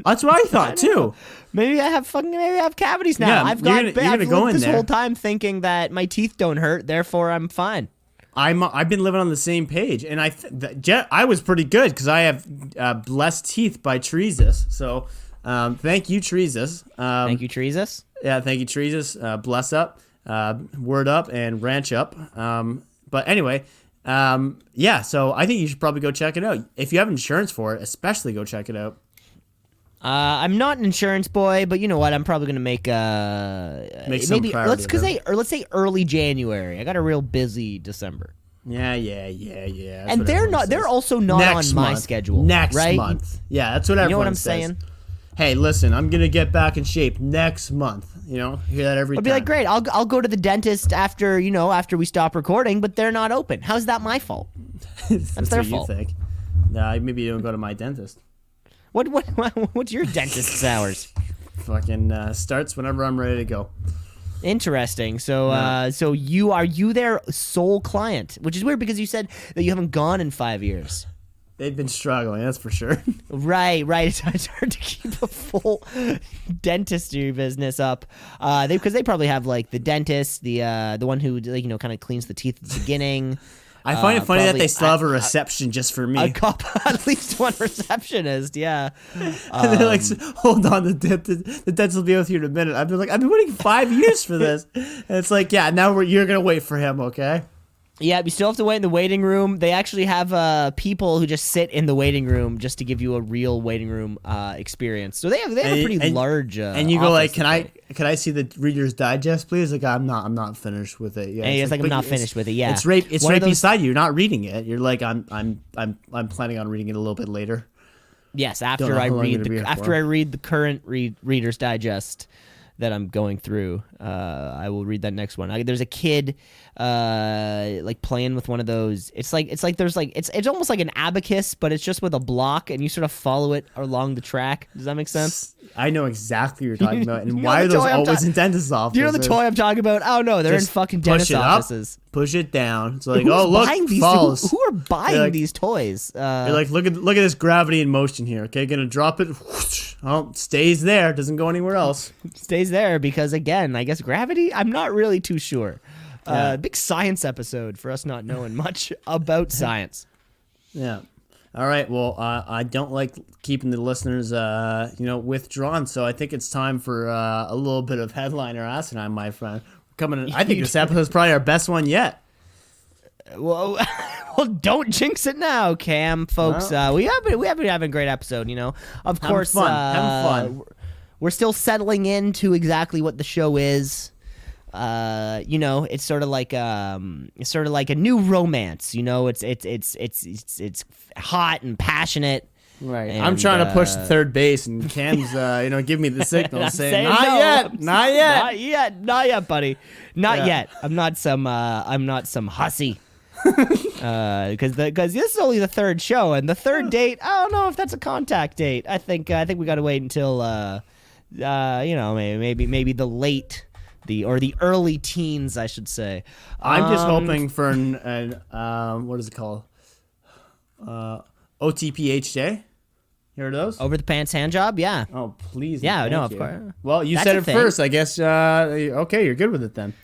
That's what I thought too. Maybe I have cavities now. Yeah, I've you're gonna I've go lived in this there. whole time thinking that my teeth don't hurt, therefore I'm fine. I've been living on the same page, and I was pretty good because I have blessed teeth by Teresa's. So thank you, Teresa's. Thank you, Teresa's. Yeah, thank you, Teresa's. Bless up, word up, and ranch up. But anyway, yeah. So I think you should probably go check it out if you have insurance for it. Especially go check it out. I'm not an insurance boy, but you know what? I'm probably gonna make some maybe priority let's say early January. I got a real busy December, Yeah. That's and what they're everyone not. says. They're also not Next on my month. schedule. Next right? month. Yeah, that's what everyone You know what I'm says. saying? Hey, listen, I'm gonna get back in shape next month. Hear that every I'd time. be like, great. I'll go to the dentist after we stop recording, but they're not open. How's that my fault? That's their what fault. You think. Nah, maybe you don't go to my dentist. What's your dentist's hours? Fucking starts whenever I'm ready to go. Interesting. So, so you their sole client, which is weird because you said that you haven't gone in 5 years. They've been struggling, that's for sure. Right. It's hard to keep a full dentistry business up. Because they probably have like the dentist, the one who kind of cleans the teeth at the beginning. I find it funny that probably- they still have a reception just for me. A couple, at least one receptionist. Yeah. And they're like, hold on, the dentist will be with you in a minute. I've been waiting 5 years for this. And it's like, yeah, now you're gonna wait for him, okay? Yeah, you still have to wait in the waiting room. They actually have people who just sit in the waiting room just to give you a real waiting room experience. So they have a pretty large. And you go like, office can I see the Reader's Digest, please? Like, I'm not finished with it. Yeah, And it's like, I'm but not finished with it. Yeah, it's right One of those- beside you. You're not reading it. You're like, I'm planning on reading it a little bit later. Yes, Don't after know I how long read it'll be the for. Reader's Digest. that I'm going through. I will read that next one. There's a kid like playing with one of those. It's almost like an abacus, but it's just with a block, and you sort of follow it along the track. Does that make sense? I know exactly what you're talking about, and You know why the are those toy I'm always ta- in dentist offices? Do you know the toy I'm talking about? Oh no, they're in Just fucking push dentist it up, offices. push it down. It's like, Who's oh look, buying these? falls. Who are buying like- these toys? You're like, look at this gravity in motion here. Okay, gonna drop it. Whoosh. Oh, stays there. Doesn't go anywhere else. Stays there because again, I guess gravity. I'm not really too sure. Yeah. Big science episode for us not knowing much about science. Yeah. All right. Well, I don't like keeping the listeners, withdrawn. So I think it's time for a little bit of headliner asinine, my friend. Coming in, I think this episode is probably our best one yet. Well, well, don't jinx it now, Cam, folks. We have been having a great episode. Of course, fun. Having fun. We're still settling into exactly what the show is. It's sort of like a new romance. It's hot and passionate. Right. And, I'm trying to push third base, and Cam's, give me the signal saying, not no. yet, not yet. Not yet, buddy, not Yeah. yet. I'm not some hussy. Because this is only the third show, and the third date, I don't know if that's a contact date. I think we got to wait until maybe the late. The early teens, I should say. I'm just hoping for what is it called? OTPHJ? You heard of those? Over the pants hand job, yeah. Oh, please. Yeah, thank no, of you. course. Well, you That's said a it thing. first. I guess, okay, you're good with it then.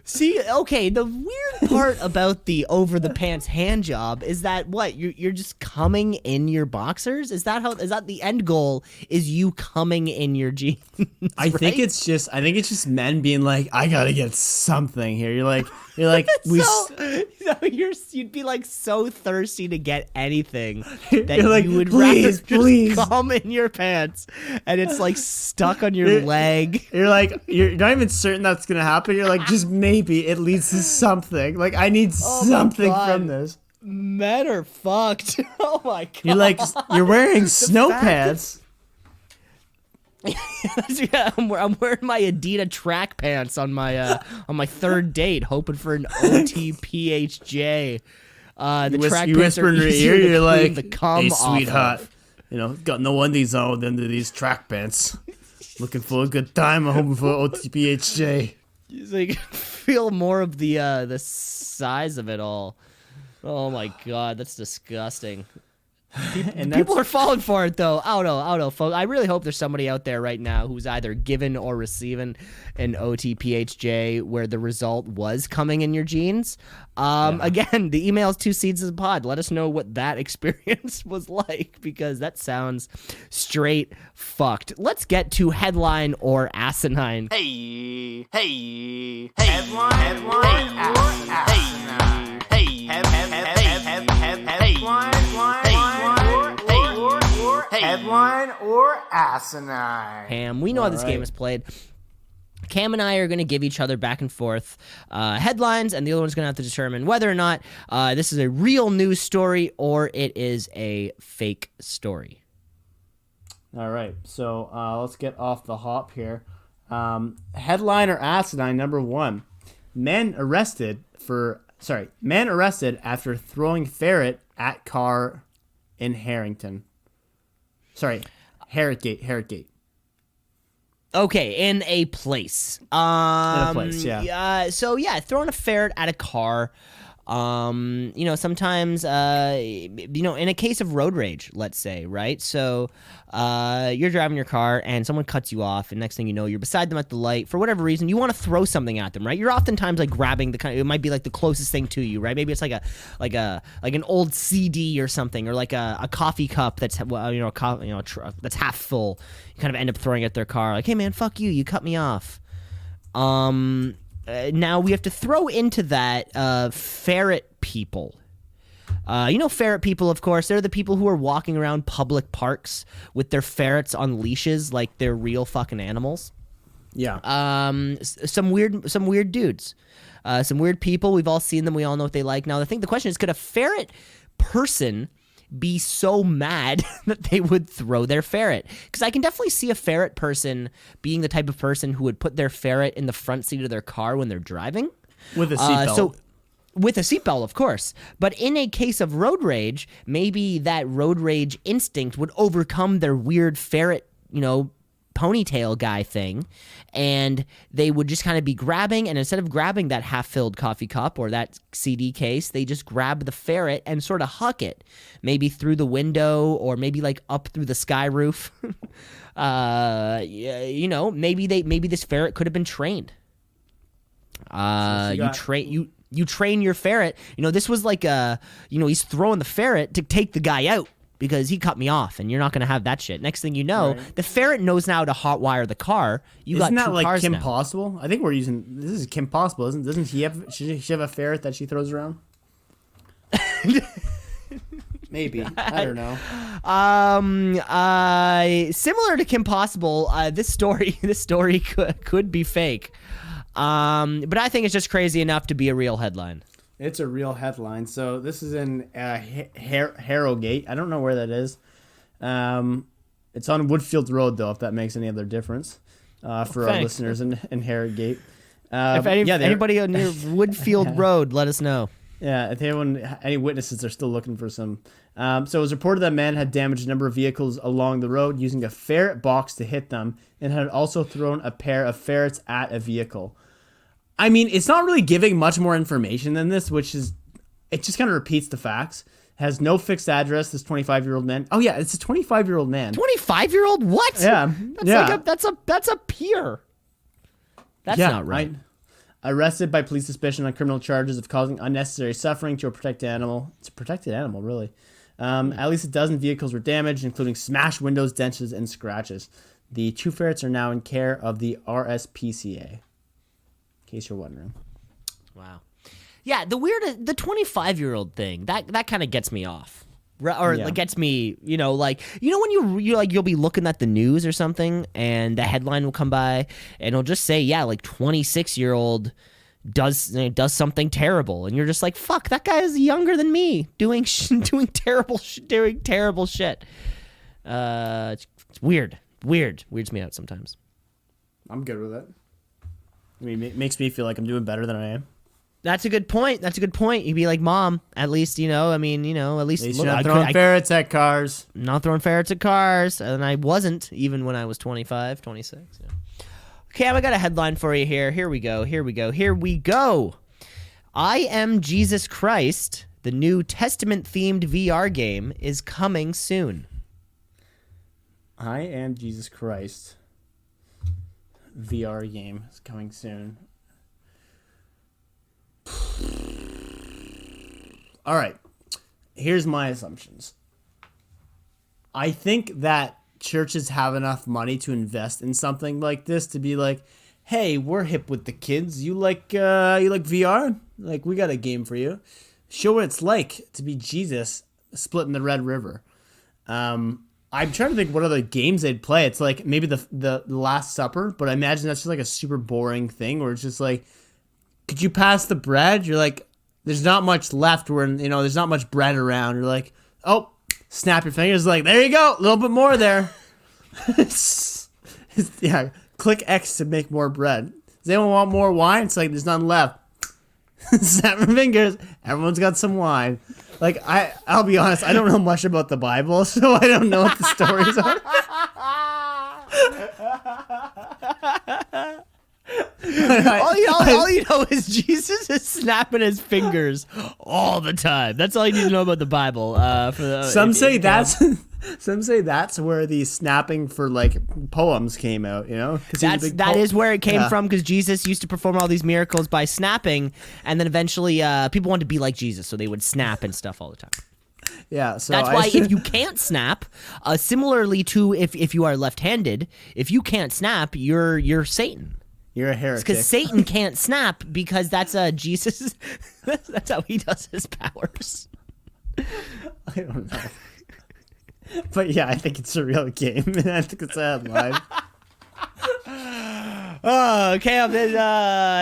See, okay, the weird part about the over the pants hand job is that you're just coming in your boxers? Is that the end goal is you coming in your jeans? I think it's just men being like, I gotta get something here. You're like You'd be like so thirsty to get anything that You're like, you would "Please, rather please." just come in your pants, and it's like stuck on your leg. you're like you're not even certain that's gonna happen. You're like, just maybe it leads to something. Like I need Oh my something God. from this. Men are fucked. Oh my god! You're like you're wearing snow fact pants. Yeah, I'm wearing my Adidas track pants on my third date, hoping for an OTPHJ. The track You pants whisper are in her easier ear. to You're clean like, the cum hey, off sweetheart. of. Got no undies on under these track pants. Looking for a good time. I'm hoping for OTPHJ. So you can feel more of the size of it all. Oh my god, that's disgusting. People are falling for it though. I don't know, folks. I really hope there's somebody out there right now who's either given or receiving an OTPHJ where the result was coming in your jeans. Again, the email is 2seedsaspod. Let us know what that experience was like, because that sounds straight fucked. Let's get to headline or asinine. Hey, headline or asinine. Headline or asinine. Cam, we know how this game is played. Cam and I are going to give each other back and forth headlines, and the other one's going to have to determine whether or not this is a real news story or it is a fake story. All right, so let's get off the hop here. Headline or asinine number 1: Man arrested after throwing ferret at car in Harrington. Harrogate. Okay, in a place. Yeah. So throwing a ferret at a car. Sometimes, in a case of road rage, let's say, right? So, you're driving your car and someone cuts you off, and next thing you know, you're beside them at the light. For whatever reason, you want to throw something at them, right? You're oftentimes like grabbing it might be like the closest thing to you, right? Maybe it's like an old CD or something, or like a coffee cup that's that's half full. You kind of end up throwing it at their car, like, hey man, fuck you, you cut me off. Now we have to throw into that ferret people. Ferret people, of course, they're the people who are walking around public parks with their ferrets on leashes like they're real fucking animals. Yeah. Some weird dudes. Some weird people. We've all seen them. We all know what they like. Now, the question is, could a ferret person be so mad that they would throw their ferret. Because I can definitely see a ferret person being the type of person who would put their ferret in the front seat of their car when they're driving. With a seatbelt. With a seatbelt, of course. But in a case of road rage, maybe that road rage instinct would overcome their weird ferret, ponytail guy thing, and they would just kind of be grabbing, and instead of grabbing that half-filled coffee cup or that CD case, they just grab the ferret and sort of huck it, maybe through the window or maybe like up through the sky roof. Maybe this ferret could have been trained. You train your ferret. This was like he's throwing the ferret to take the guy out because he cut me off, and you're not going to have that shit. Next thing you know, the ferret knows now to hotwire the car. Isn't that like Kim now. Possible? I think we're using this is Kim Possible, doesn't she have? She have a ferret that she throws around? Maybe, I don't know. Similar to Kim Possible, this story could be fake. But I think it's just crazy enough to be a real headline. It's a real headline. So this is in Harrogate. I don't know where that is. It's on Woodfield Road, though, if that makes any other difference for our listeners in Harrogate. If anybody near Woodfield Road, let us know. Yeah, if any witnesses are still looking for some. So it was reported that a man had damaged a number of vehicles along the road using a ferret box to hit them, and had also thrown a pair of ferrets at a vehicle. I mean, it's not really giving much more information than this, it just kind of repeats the facts. Has no fixed address, this 25-year-old man. Oh, yeah, it's a 25-year-old man. 25-year-old? What? Yeah. That's a peer. That's not right. Arrested by police suspicion on criminal charges of causing unnecessary suffering to a protected animal. It's a protected animal, really. At least a dozen vehicles were damaged, including smashed windows, dents, and scratches. The 2 ferrets are now in care of the RSPCA. In case you're wondering. Wow. Yeah, the 25-year-old thing, that kind of gets me off. Gets me, when you'll be looking at the news or something, and the headline will come by, and it'll just say, 26-year-old does something terrible, and you're just like, fuck, that guy is younger than me, doing terrible shit. It's weird. Weirds me out sometimes. I'm good with it. I mean, it makes me feel like I'm doing better than I am. That's a good point. You'd be like, Mom, at least, at least you're not throwing ferrets at cars. Not throwing ferrets at cars. And I wasn't, even when I was 25, 26. Yeah. Okay, I got a headline for you here. Here we go. I Am Jesus Christ, the New Testament-themed VR game, is coming soon. I Am Jesus Christ. VR game is coming soon. All right. Here's my assumptions. I think that churches have enough money to invest in something like this to be like, hey, we're hip with the kids. You like VR? Like, we got a game for you. Show what it's like to be Jesus splitting the Red River. I'm trying to think what other games they'd play. It's like maybe the Last Supper, but I imagine that's just like a super boring thing where it's just like, could you pass the bread? You're like, there's not much left. There's not much bread around. You're like, oh, snap your fingers. Like, there you go. A little bit more there. Yeah. Click X to make more bread. Does anyone want more wine? It's like, there's none left. Snap your fingers. Everyone's got some wine. Like, I'll be honest, I don't know much about the Bible, so I don't know what the stories are. all you know is Jesus is snapping his fingers all the time. That's all you need to know about the Bible. Some say that's where the snapping for like poems came out. That is where it came from, because Jesus used to perform all these miracles by snapping, and then eventually people wanted to be like Jesus, so they would snap and stuff all the time. Yeah, so that's why if you can't snap, similarly to if you are left-handed, if you can't snap, you're Satan. You're a heretic. Because Satan can't snap, because that's Jesus. That's how he does his powers. I don't know. But yeah, I think it's a real game, and I think it's a headline. Oh, okay,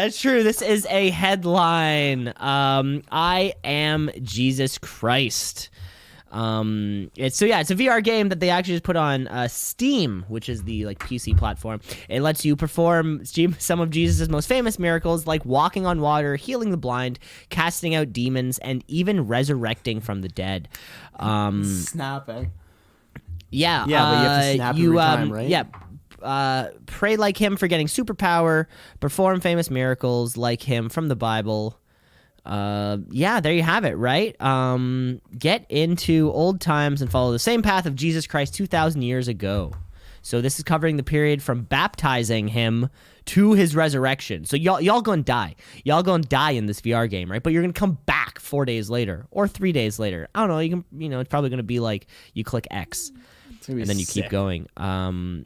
it's true. This is a headline. I Am Jesus Christ. It's a VR game that they actually just put on Steam, which is the like PC platform. It lets you perform some of Jesus' most famous miracles, like walking on water, healing the blind, casting out demons, and even resurrecting from the dead. Snapping. Yeah, Yeah, but you have to snap every time, right? Yeah. Pray like him for getting superpower, perform famous miracles like him from the Bible. Yeah, there you have it, right? Get into old times and follow the same path of Jesus Christ 2,000 years ago. So this is covering the period from baptizing him to his resurrection. So y'all gonna die. Y'all gonna die in this VR game, right? But you're gonna come back 4 days later or 3 days later. I don't know. It's probably gonna be like you click X and then you keep going. I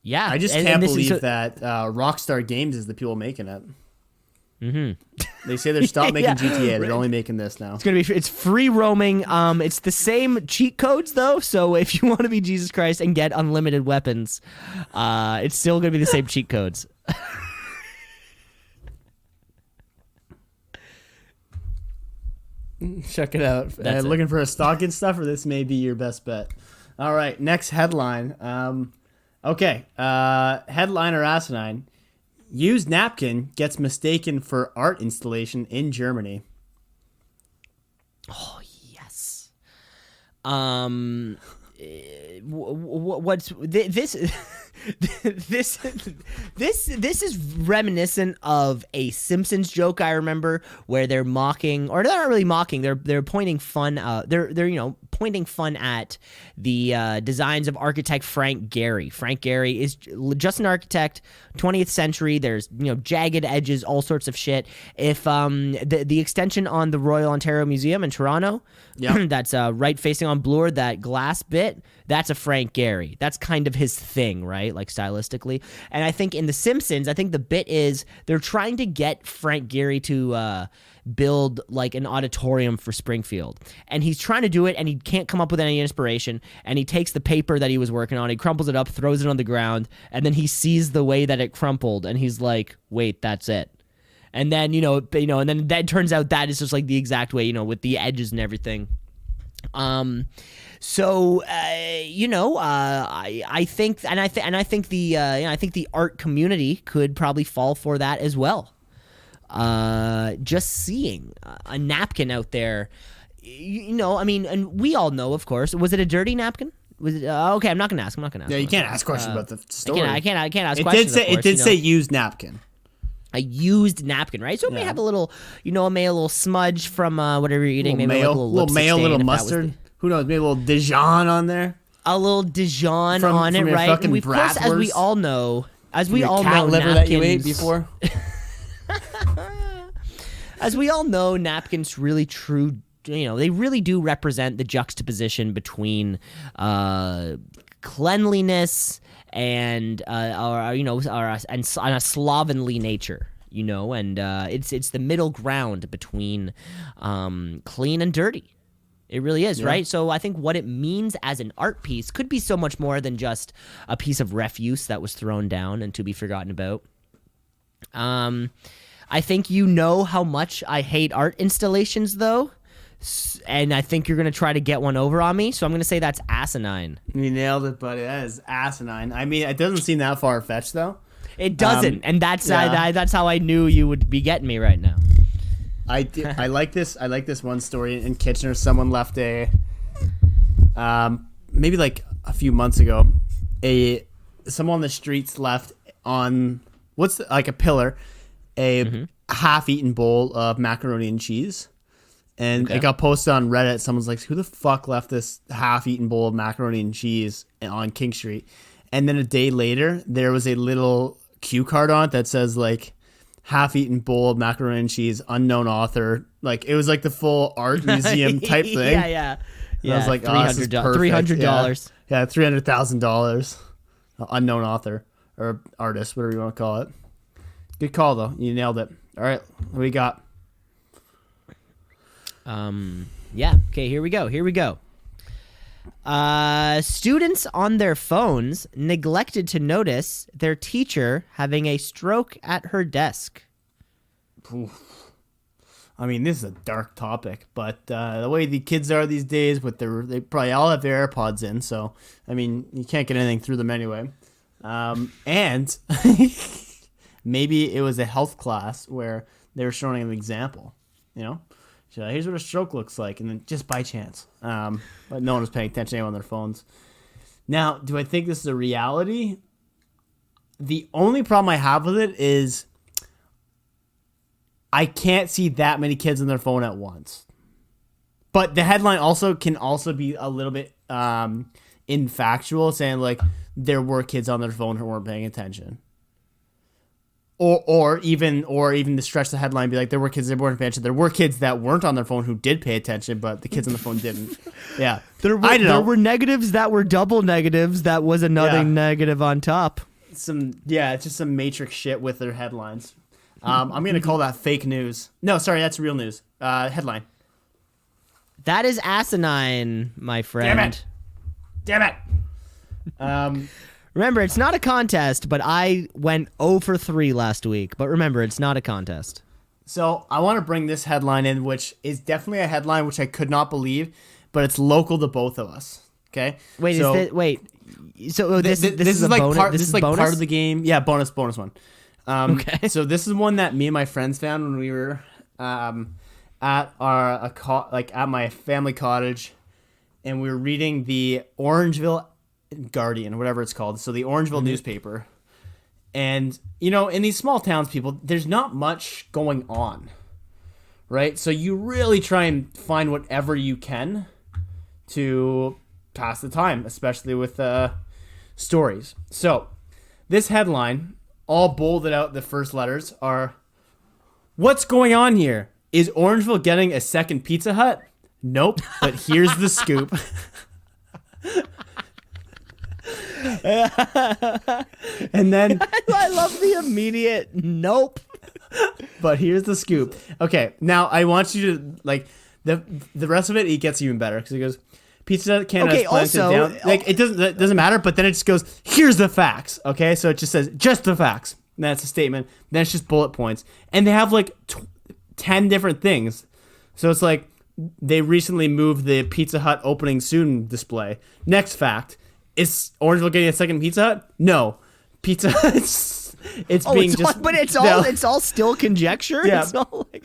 Yeah. just can't believe that Rockstar Games is the people making it. Mm-hmm. They say they're stopped making GTA. They're only making this now. It's free roaming. It's the same cheat codes though. So if you want to be Jesus Christ and get unlimited weapons, it's still gonna be the same cheat codes. Check it out. Looking for a stock and stuff, or this may be your best bet. All right, next headline. Headline or asinine. Used napkin gets mistaken for art installation in Germany. Oh yes. What's this? This is reminiscent of a Simpsons joke I remember where they're mocking, or they're not really mocking. They're pointing fun. They're pointing fun at the designs of architect Frank Gehry. Frank Gehry is just an architect, 20th century. There's jagged edges, all sorts of shit. If the extension on the Royal Ontario Museum in Toronto, that's right facing on Bloor, that glass bit, that's a Frank Gehry. That's kind of his thing, right? Like stylistically. And I think in The Simpsons, I think the bit is they're trying to get Frank Gehry to build like an auditorium for Springfield. And he's trying to do it and he can't come up with any inspiration. And he takes the paper that he was working on, he crumples it up, throws it on the ground, and then he sees the way that it crumpled and he's like, wait, that's it. And then, and then that turns out that is just like the exact way, with the edges and everything. I think, and I think the art community could probably fall for that as well. Just seeing a napkin out there, and we all know, of course. Was it a dirty napkin? Was it okay? I'm not gonna ask. Yeah, you can't ask questions about the story. I can't ask questions. It did say used napkin. A used napkin, right? So it may have a little, it may have a little smudge from whatever you're eating. Maybe mayo, like a little mayo, little mustard. Who knows? Maybe a little Dijon on there. A little Dijon on it, right? And of course, as we all know, liver that you ate before. As we all know, napkins really they really do represent the juxtaposition between cleanliness and and a slovenly nature, and it's the middle ground between clean and dirty. It really is, right? So I think what it means as an art piece could be so much more than just a piece of refuse that was thrown down and to be forgotten about. I think how much I hate art installations, though. And I think you're going to try to get one over on me, so I'm going to say that's asinine. You nailed it, buddy. That is asinine. I mean, it doesn't seem that far-fetched, though. It doesn't, and that's how I knew you would be getting me right now. I like this. I like this one story in Kitchener. Someone left maybe like a few months ago, someone on the streets left on a pillar, half-eaten bowl of macaroni and cheese. And it got posted on Reddit. Someone's like, who the fuck left this half-eaten bowl of macaroni and cheese on King Street? And then a day later, there was a little cue card on it that says, like, half-eaten bowl of macaroni and cheese, unknown author. Like, it was like the full art museum type thing. Yeah. I was like, $300. Yeah, $300,000. Unknown author or artist, whatever you want to call it. Good call, though. You nailed it. All right, what do we got? Okay, here we go. Students on their phones neglected to notice their teacher having a stroke at her desk. I mean, this is a dark topic, but the way the kids are these days, they probably all have their AirPods in, so I mean, you can't get anything through them anyway. And maybe it was a health class where they were showing an example. You know, so here's what a stroke looks like, and then just by chance, but no one was paying attention on their phones. Now, do I think this is a reality? The only problem I have with it is I can't see that many kids on their phone at once. But the headline can also be a little bit infactual, saying like there were kids on their phone who weren't paying attention. Or even to stretch the headline, be like there were kids that weren't paying attention. There were kids that weren't on their phone who did pay attention, but the kids on the phone didn't. Yeah, There were negatives that were double negatives. That was another negative on top. It's just some Matrix shit with their headlines. I'm gonna call that fake news. No, sorry, that's real news. Headline. That is asinine, my friend. Damn it. Remember, it's not a contest, but I went 0 for 3 last week. But remember, it's not a contest. So I want to bring this headline in, which is definitely a headline which I could not believe, but it's local to both of us. Okay. Wait, So this is like bonus? part. This is like bonus? part of the game. Yeah, bonus one. Okay. So this is one that me and my friends found when we were at my family cottage, and we were reading the Orangeville Guardian, whatever it's called. So the Orangeville newspaper. And, you know, in these small towns, people, there's not much going on, right? So you really try and find whatever you can to pass the time, especially with stories. So this headline, all bolded out, the first letters are, "What's going on here? Is Orangeville getting a second Pizza Hut? Nope, but here's the scoop." And then I love the immediate nope. But here's the scoop. Okay, now I want you to like the rest of it. It gets even better because he goes, "Pizza Hut Canada has planted down." Like it doesn't matter. But then it just goes, "Here's the facts." Okay, so it just says just the facts. And that's a statement. Then it's just bullet points, and they have like 10 different things. So it's like they recently moved the Pizza Hut opening soon display. Next fact. Is Orangeville getting a second Pizza Hut? No. Pizza Hut, it's all still conjecture. Yeah. It's all like,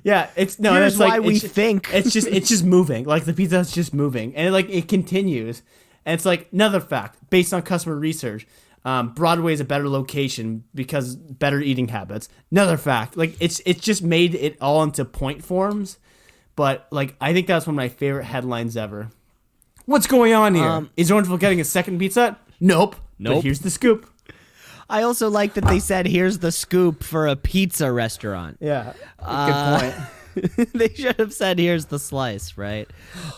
yeah, it's no. here's it's like, why we think it's just moving. Like the Pizza Hut's just moving, and it continues. And it's like another fact based on customer research. Broadway is a better location because better eating habits. Another fact. Like it's just made it all into point forms. But like I think that's one of my favorite headlines ever. What's going on here? Is Orangeville getting a second Pizza Hut? Nope. But here's the scoop. I also like that they said, "Here's the scoop" for a pizza restaurant. Yeah. Good point. They should have said, "Here's the slice," right?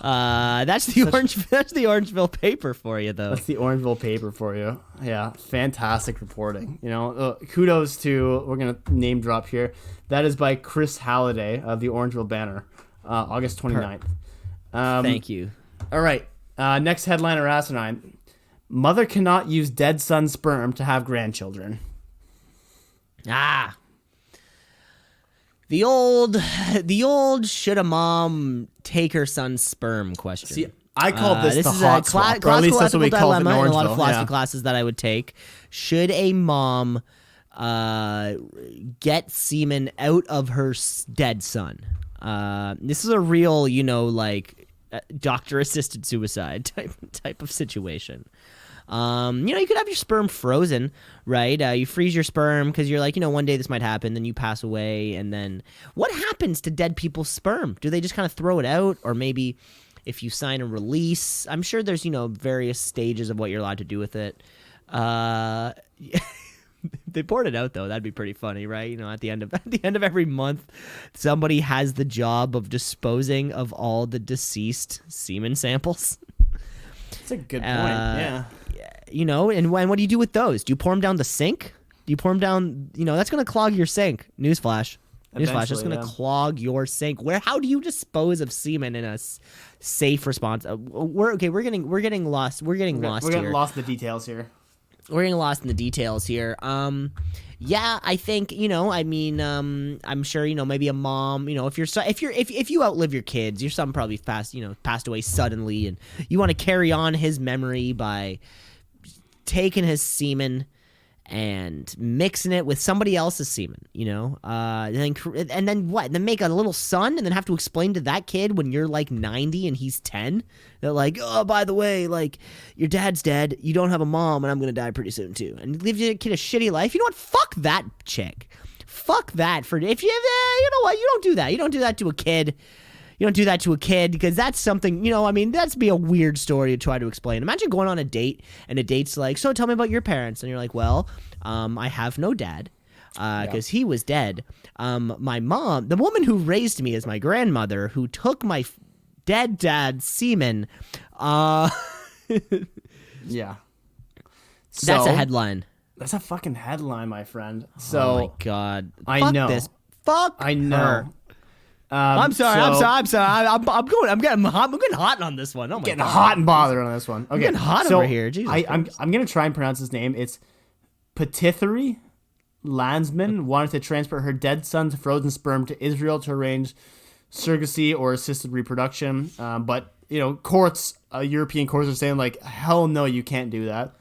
That's the Orangeville paper for you, though. That's the Orangeville paper for you. Yeah, fantastic reporting. You know, kudos to, we're gonna name drop here. That is by Chris Halliday of the Orangeville Banner, August 29th. Thank you. All right. Next headline or asinine. Mother cannot use dead son's sperm to have grandchildren. The old should a mom take her son's sperm question. See, I called this the is hot a swap, or at least that's what we call it in dilemma in a lot of Orangeville. philosophy Yeah. classes that I would take. Should a mom get semen out of her dead son? This is a real, doctor-assisted suicide type of situation. You could have your sperm frozen, right? You freeze your sperm because you're like, one day this might happen, then you pass away, and then what happens to dead people's sperm? Do they just kind of throw it out? Or maybe if you sign a release, I'm sure there's, various stages of what you're allowed to do with it. They poured it out though. That'd be pretty funny, right? At the end of every month, somebody has the job of disposing of all the deceased semen samples. That's a good point. Yeah. And what do you do with those? Do you pour them down the sink? Do you pour them down? That's going to clog your sink. Newsflash. That's going to clog your sink. How do you dispose of semen in a safe response? We're getting lost. We're getting lost here. We're getting lost in the details here. We're getting lost in the details here. yeah, I think, I mean, I'm sure, maybe a mom, if you outlive your kids, your son probably passed away suddenly, and you want to carry on his memory by taking his semen and mixing it with somebody else's semen, and then what? And then make a little son, and then have to explain to that kid when you're like 90 and he's 10 that like, oh, by the way, like your dad's dead, you don't have a mom, and I'm gonna die pretty soon too, and leave your kid a shitty life. You know what? Fuck that chick. Fuck that. For if you know what? You don't do that. You don't do that to a kid. You don't do that to a kid because that's something, that's be a weird story to try to explain. Imagine going on a date and a date's like, so tell me about your parents. And you're like, well, I have no dad because he was dead. My mom, the woman who raised me is my grandmother who took my dead dad's semen. Yeah. That's a headline. That's a fucking headline, my friend. So, oh my God. I Fuck know. this. Fuck I know. her. I'm sorry. I'm getting hot on this one. Oh my Getting God. hot and bothered on this one. Okay, getting hot so over here. Jesus I'm gonna try and pronounce his name. It's Patithari Landsman wanted to transfer her dead son's frozen sperm to Israel to arrange surrogacy or assisted reproduction. But courts, European courts are saying like, hell no, you can't do that.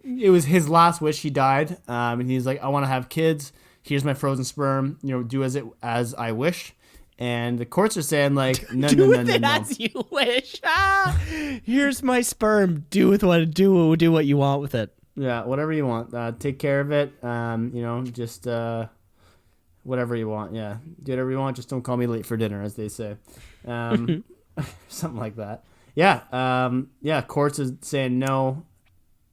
It was his last wish. He died, and he's like, I want to have kids. Here's my frozen sperm. Do as I wish. And the courts are saying like, no. As you wish. Here's my sperm. Do what you want with it. Yeah, whatever you want. Take care of it. Just whatever you want. Yeah, do whatever you want. Just don't call me late for dinner, as they say. Something like that. Yeah. Courts is saying no.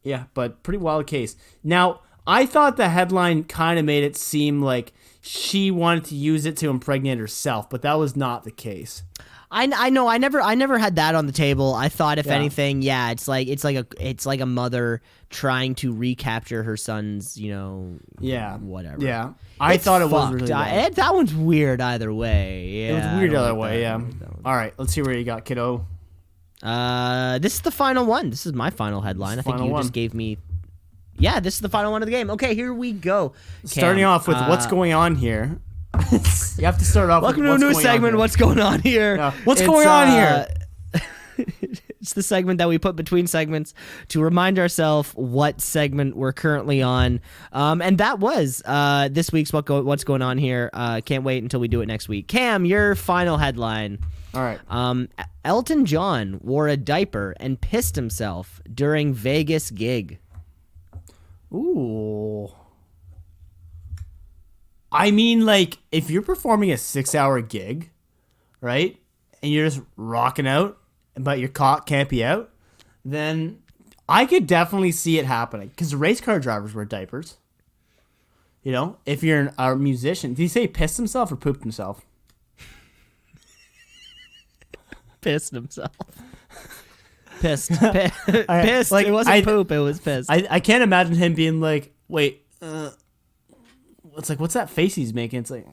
Yeah, but pretty wild case. Now, I thought the headline kind of made it seem like she wanted to use it to impregnate herself, but that was not the case. I know. I never had that on the table. I thought, if anything, it's like a mother trying to recapture her son's, whatever. Yeah, I thought it was really bad. That one's weird either way. Yeah, it was weird either way. Yeah. All right, let's see where you got, kiddo. This is the final one. This is my final headline. I think you just gave me. Yeah, this is the final one of the game. Okay, here we go. Starting off with what's going on here. You have to start off Welcome with to a new segment, What's Going On Here? Yeah. What's going on here? It's the segment that we put between segments to remind ourselves what segment we're currently on. And that was this week's What's Going On Here. Can't wait until we do it next week. Cam, your final headline. All right. Elton John wore a diaper and pissed himself during Vegas gig. Ooh. I mean, like, if you're performing a 6-hour gig, right, and you're just rocking out, but your cock can't be out, then I could definitely see it happening. Because race car drivers wear diapers. If you're a musician. Did he say pissed himself or pooped himself? Pissed himself. Pissed. Pissed. Like, it wasn't poop, it was pissed. I can't imagine him being like, wait, it's like, what's that face he's making? It's like,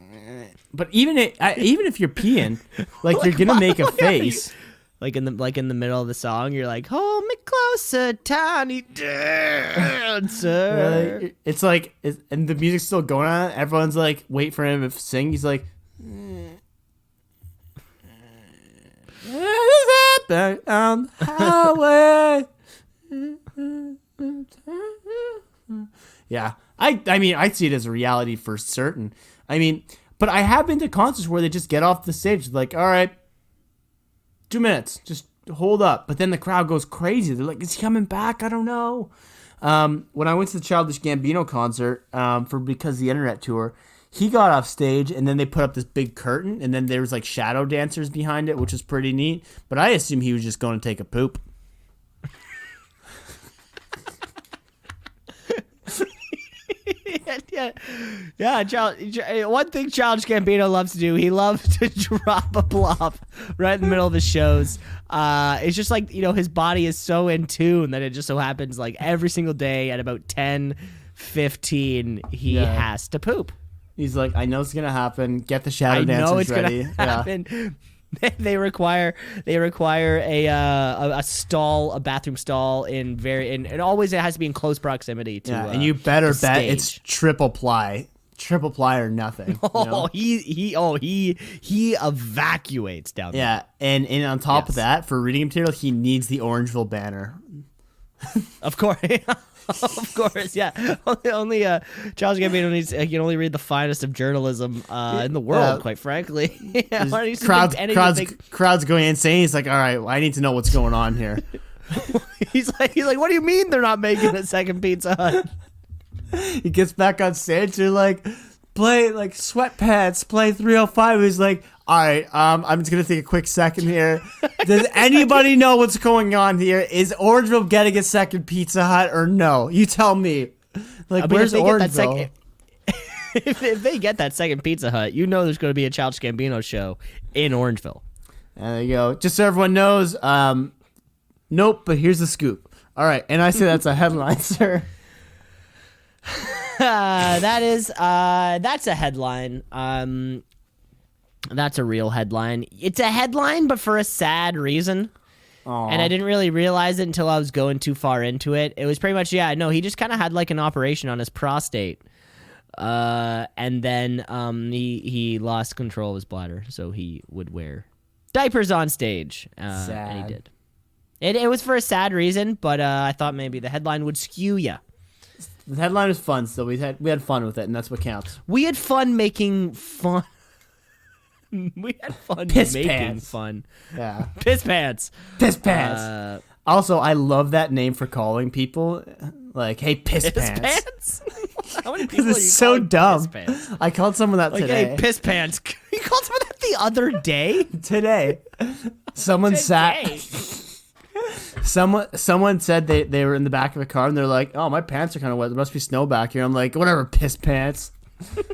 but even if you're peeing, like you're gonna make a face. Like in the middle of the song, you're like, hold me closer, tiny dancer. It's like, and the music's still going on. Everyone's like, wait for him to sing. He's like, on the highway. Yeah, I mean, I see it as a reality for certain. I mean, but I have been to concerts where they just get off the stage like, all right, 2 minutes, just hold up. But then the crowd goes crazy. They're like, is he coming back? I don't know. When I went to the Childish Gambino concert for Because the Internet tour, he got off stage and then they put up this big curtain and then there was like shadow dancers behind it, which was pretty neat. But I assume he was just going to take a poop. Yeah. One thing Childish Gambino loves to do, he loves to drop a blob right in the middle of his shows. It's just like, his body is so in tune that it just so happens like every single day at about 10:15 he has to poop. He's like, I know it's gonna happen. Get the shadow dancers ready. Gonna happen. They require a stall, a bathroom stall and always it has to be in close proximity to. Yeah, and you better the bet stage. it's triple ply or nothing. You know? He evacuates down there. Yeah, and on top of Yes. that, for reading material, he needs the Orangeville banner. Of course. Of course, yeah. Only Charles Gambino needs. He can only read the finest of journalism in the world, quite frankly. Yeah, why don't you Crowds, think anything- crowds going insane. He's like, all right, well, I need to know what's going on here. He's like, what do you mean they're not making a second Pizza Hut? He gets back on stage. They're like, play like Sweatpants, play 305. He's like, all right, I'm just gonna take a quick second here. Does anybody know what's going on here? Is Orangeville getting a second Pizza Hut or no? You tell me. Like, where's Orangeville? If they get that second Pizza Hut, you know there's going to be a Childish Gambino show in Orangeville. And there you go. Just so everyone knows, nope, but here's the scoop. All right, and I say that's a headline, sir. That's a headline. That's a real headline. It's a headline, but for a sad reason. Aw. And I didn't really realize it until I was going too far into it. It was pretty much, he just kind of had like an operation on his prostate. And then he lost control of his bladder, so he would wear diapers on stage. And he Sad. did. It was for a sad reason, but I thought maybe the headline would skew ya. The headline was fun, so we had fun with it, and that's what counts. We had fun making fun. We had fun Piss making pants. fun. Yeah. Piss pants. Piss pants. Also, I love that name for calling people. Like, hey, piss Piss pants. pants? How many people are you It's so calling dumb. Piss pants? I called someone that Like, today. hey, piss pants. You called someone that the other day? Today. Someone Today. Someone said they were in the back of a car and they're like, oh, my pants are kind of wet. There must be snow back here. I'm like, whatever, piss pants.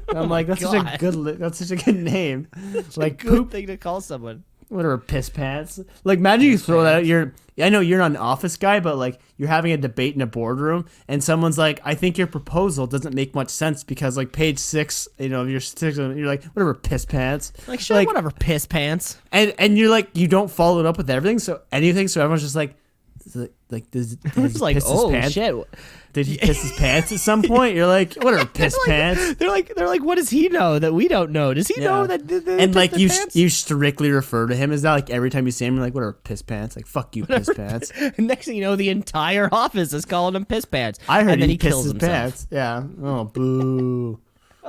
And I'm like, that's such a that's such a good name. Like Good poop, thing to call someone. whatever, piss pants. Like, imagine you throw that out. I know you're not an office guy, but like you're having a debate in a boardroom and someone's like, I think your proposal doesn't make much sense because like page 6, you're like, whatever, piss pants. Like, sure, whatever, piss pants. And you're like, you don't follow it up with everything, so everyone's just like does he It's like, piss his oh, pants? shit. Did he piss his pants at some point? You're like, whatever, piss pants. They're like, what does he know that we don't know? Does he know that? And like you you strictly refer to him as that. Like every time you see him, you're like, whatever, piss pants. Like fuck you, piss pants. Next thing you know, the entire office is calling him piss pants. I heard and then he kills pisses himself. pants. Yeah. Oh boo.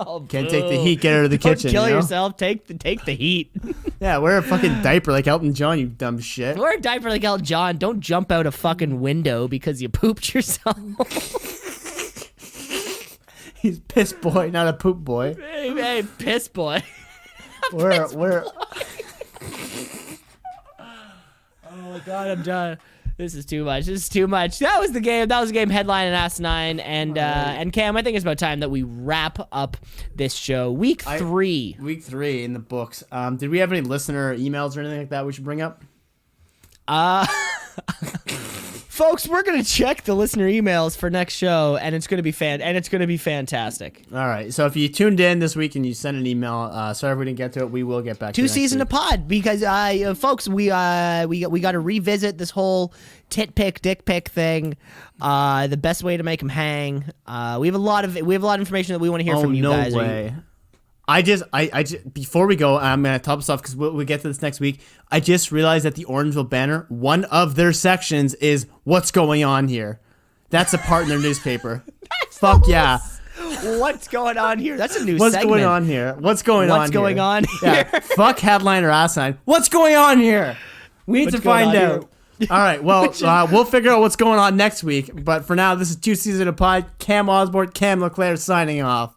Oh, Can't take the heat. Get out of the Don't kitchen. kill you know? yourself. Take the heat. Yeah, wear a fucking diaper like Elton John. You dumb shit. Wear a diaper like Elton John. Don't jump out a fucking window because you pooped yourself. He's piss boy, not a poop boy. hey, piss boy. We're Oh my god, I'm done. This is too much. That was the game. That was the game headline and Asinine. And Cam, I think it's about time that we wrap up this show. Week 3. Week 3 in the books. Did we have any listener emails or anything like that we should bring up? Folks, we're gonna check the listener emails for next show, and it's gonna be fantastic. All right. So if you tuned in this week and you sent an email, sorry if we didn't get to it. We will get back to it. 2 season of pod because folks, we got to revisit this whole tit pick, dick pick thing. The best way to make them hang. We have a lot of information that we want to hear from you guys. No way. I just before we go, I'm gonna top this off because we'll get to this next week. I just realized that the Orangeville Banner, one of their sections is "What's going on here?" That's a part in their newspaper. Fuck yeah! What's going on here? That's a new What's segment. going on here? What's going on? What's going here? on Yeah. here? Fuck headline or asinine. What's going on here? We need What's to going find on out. All right. Well, we'll figure out what's going on next week. But for now, this is 2 season of pod. Cam Osborne, Cam LeClaire signing off.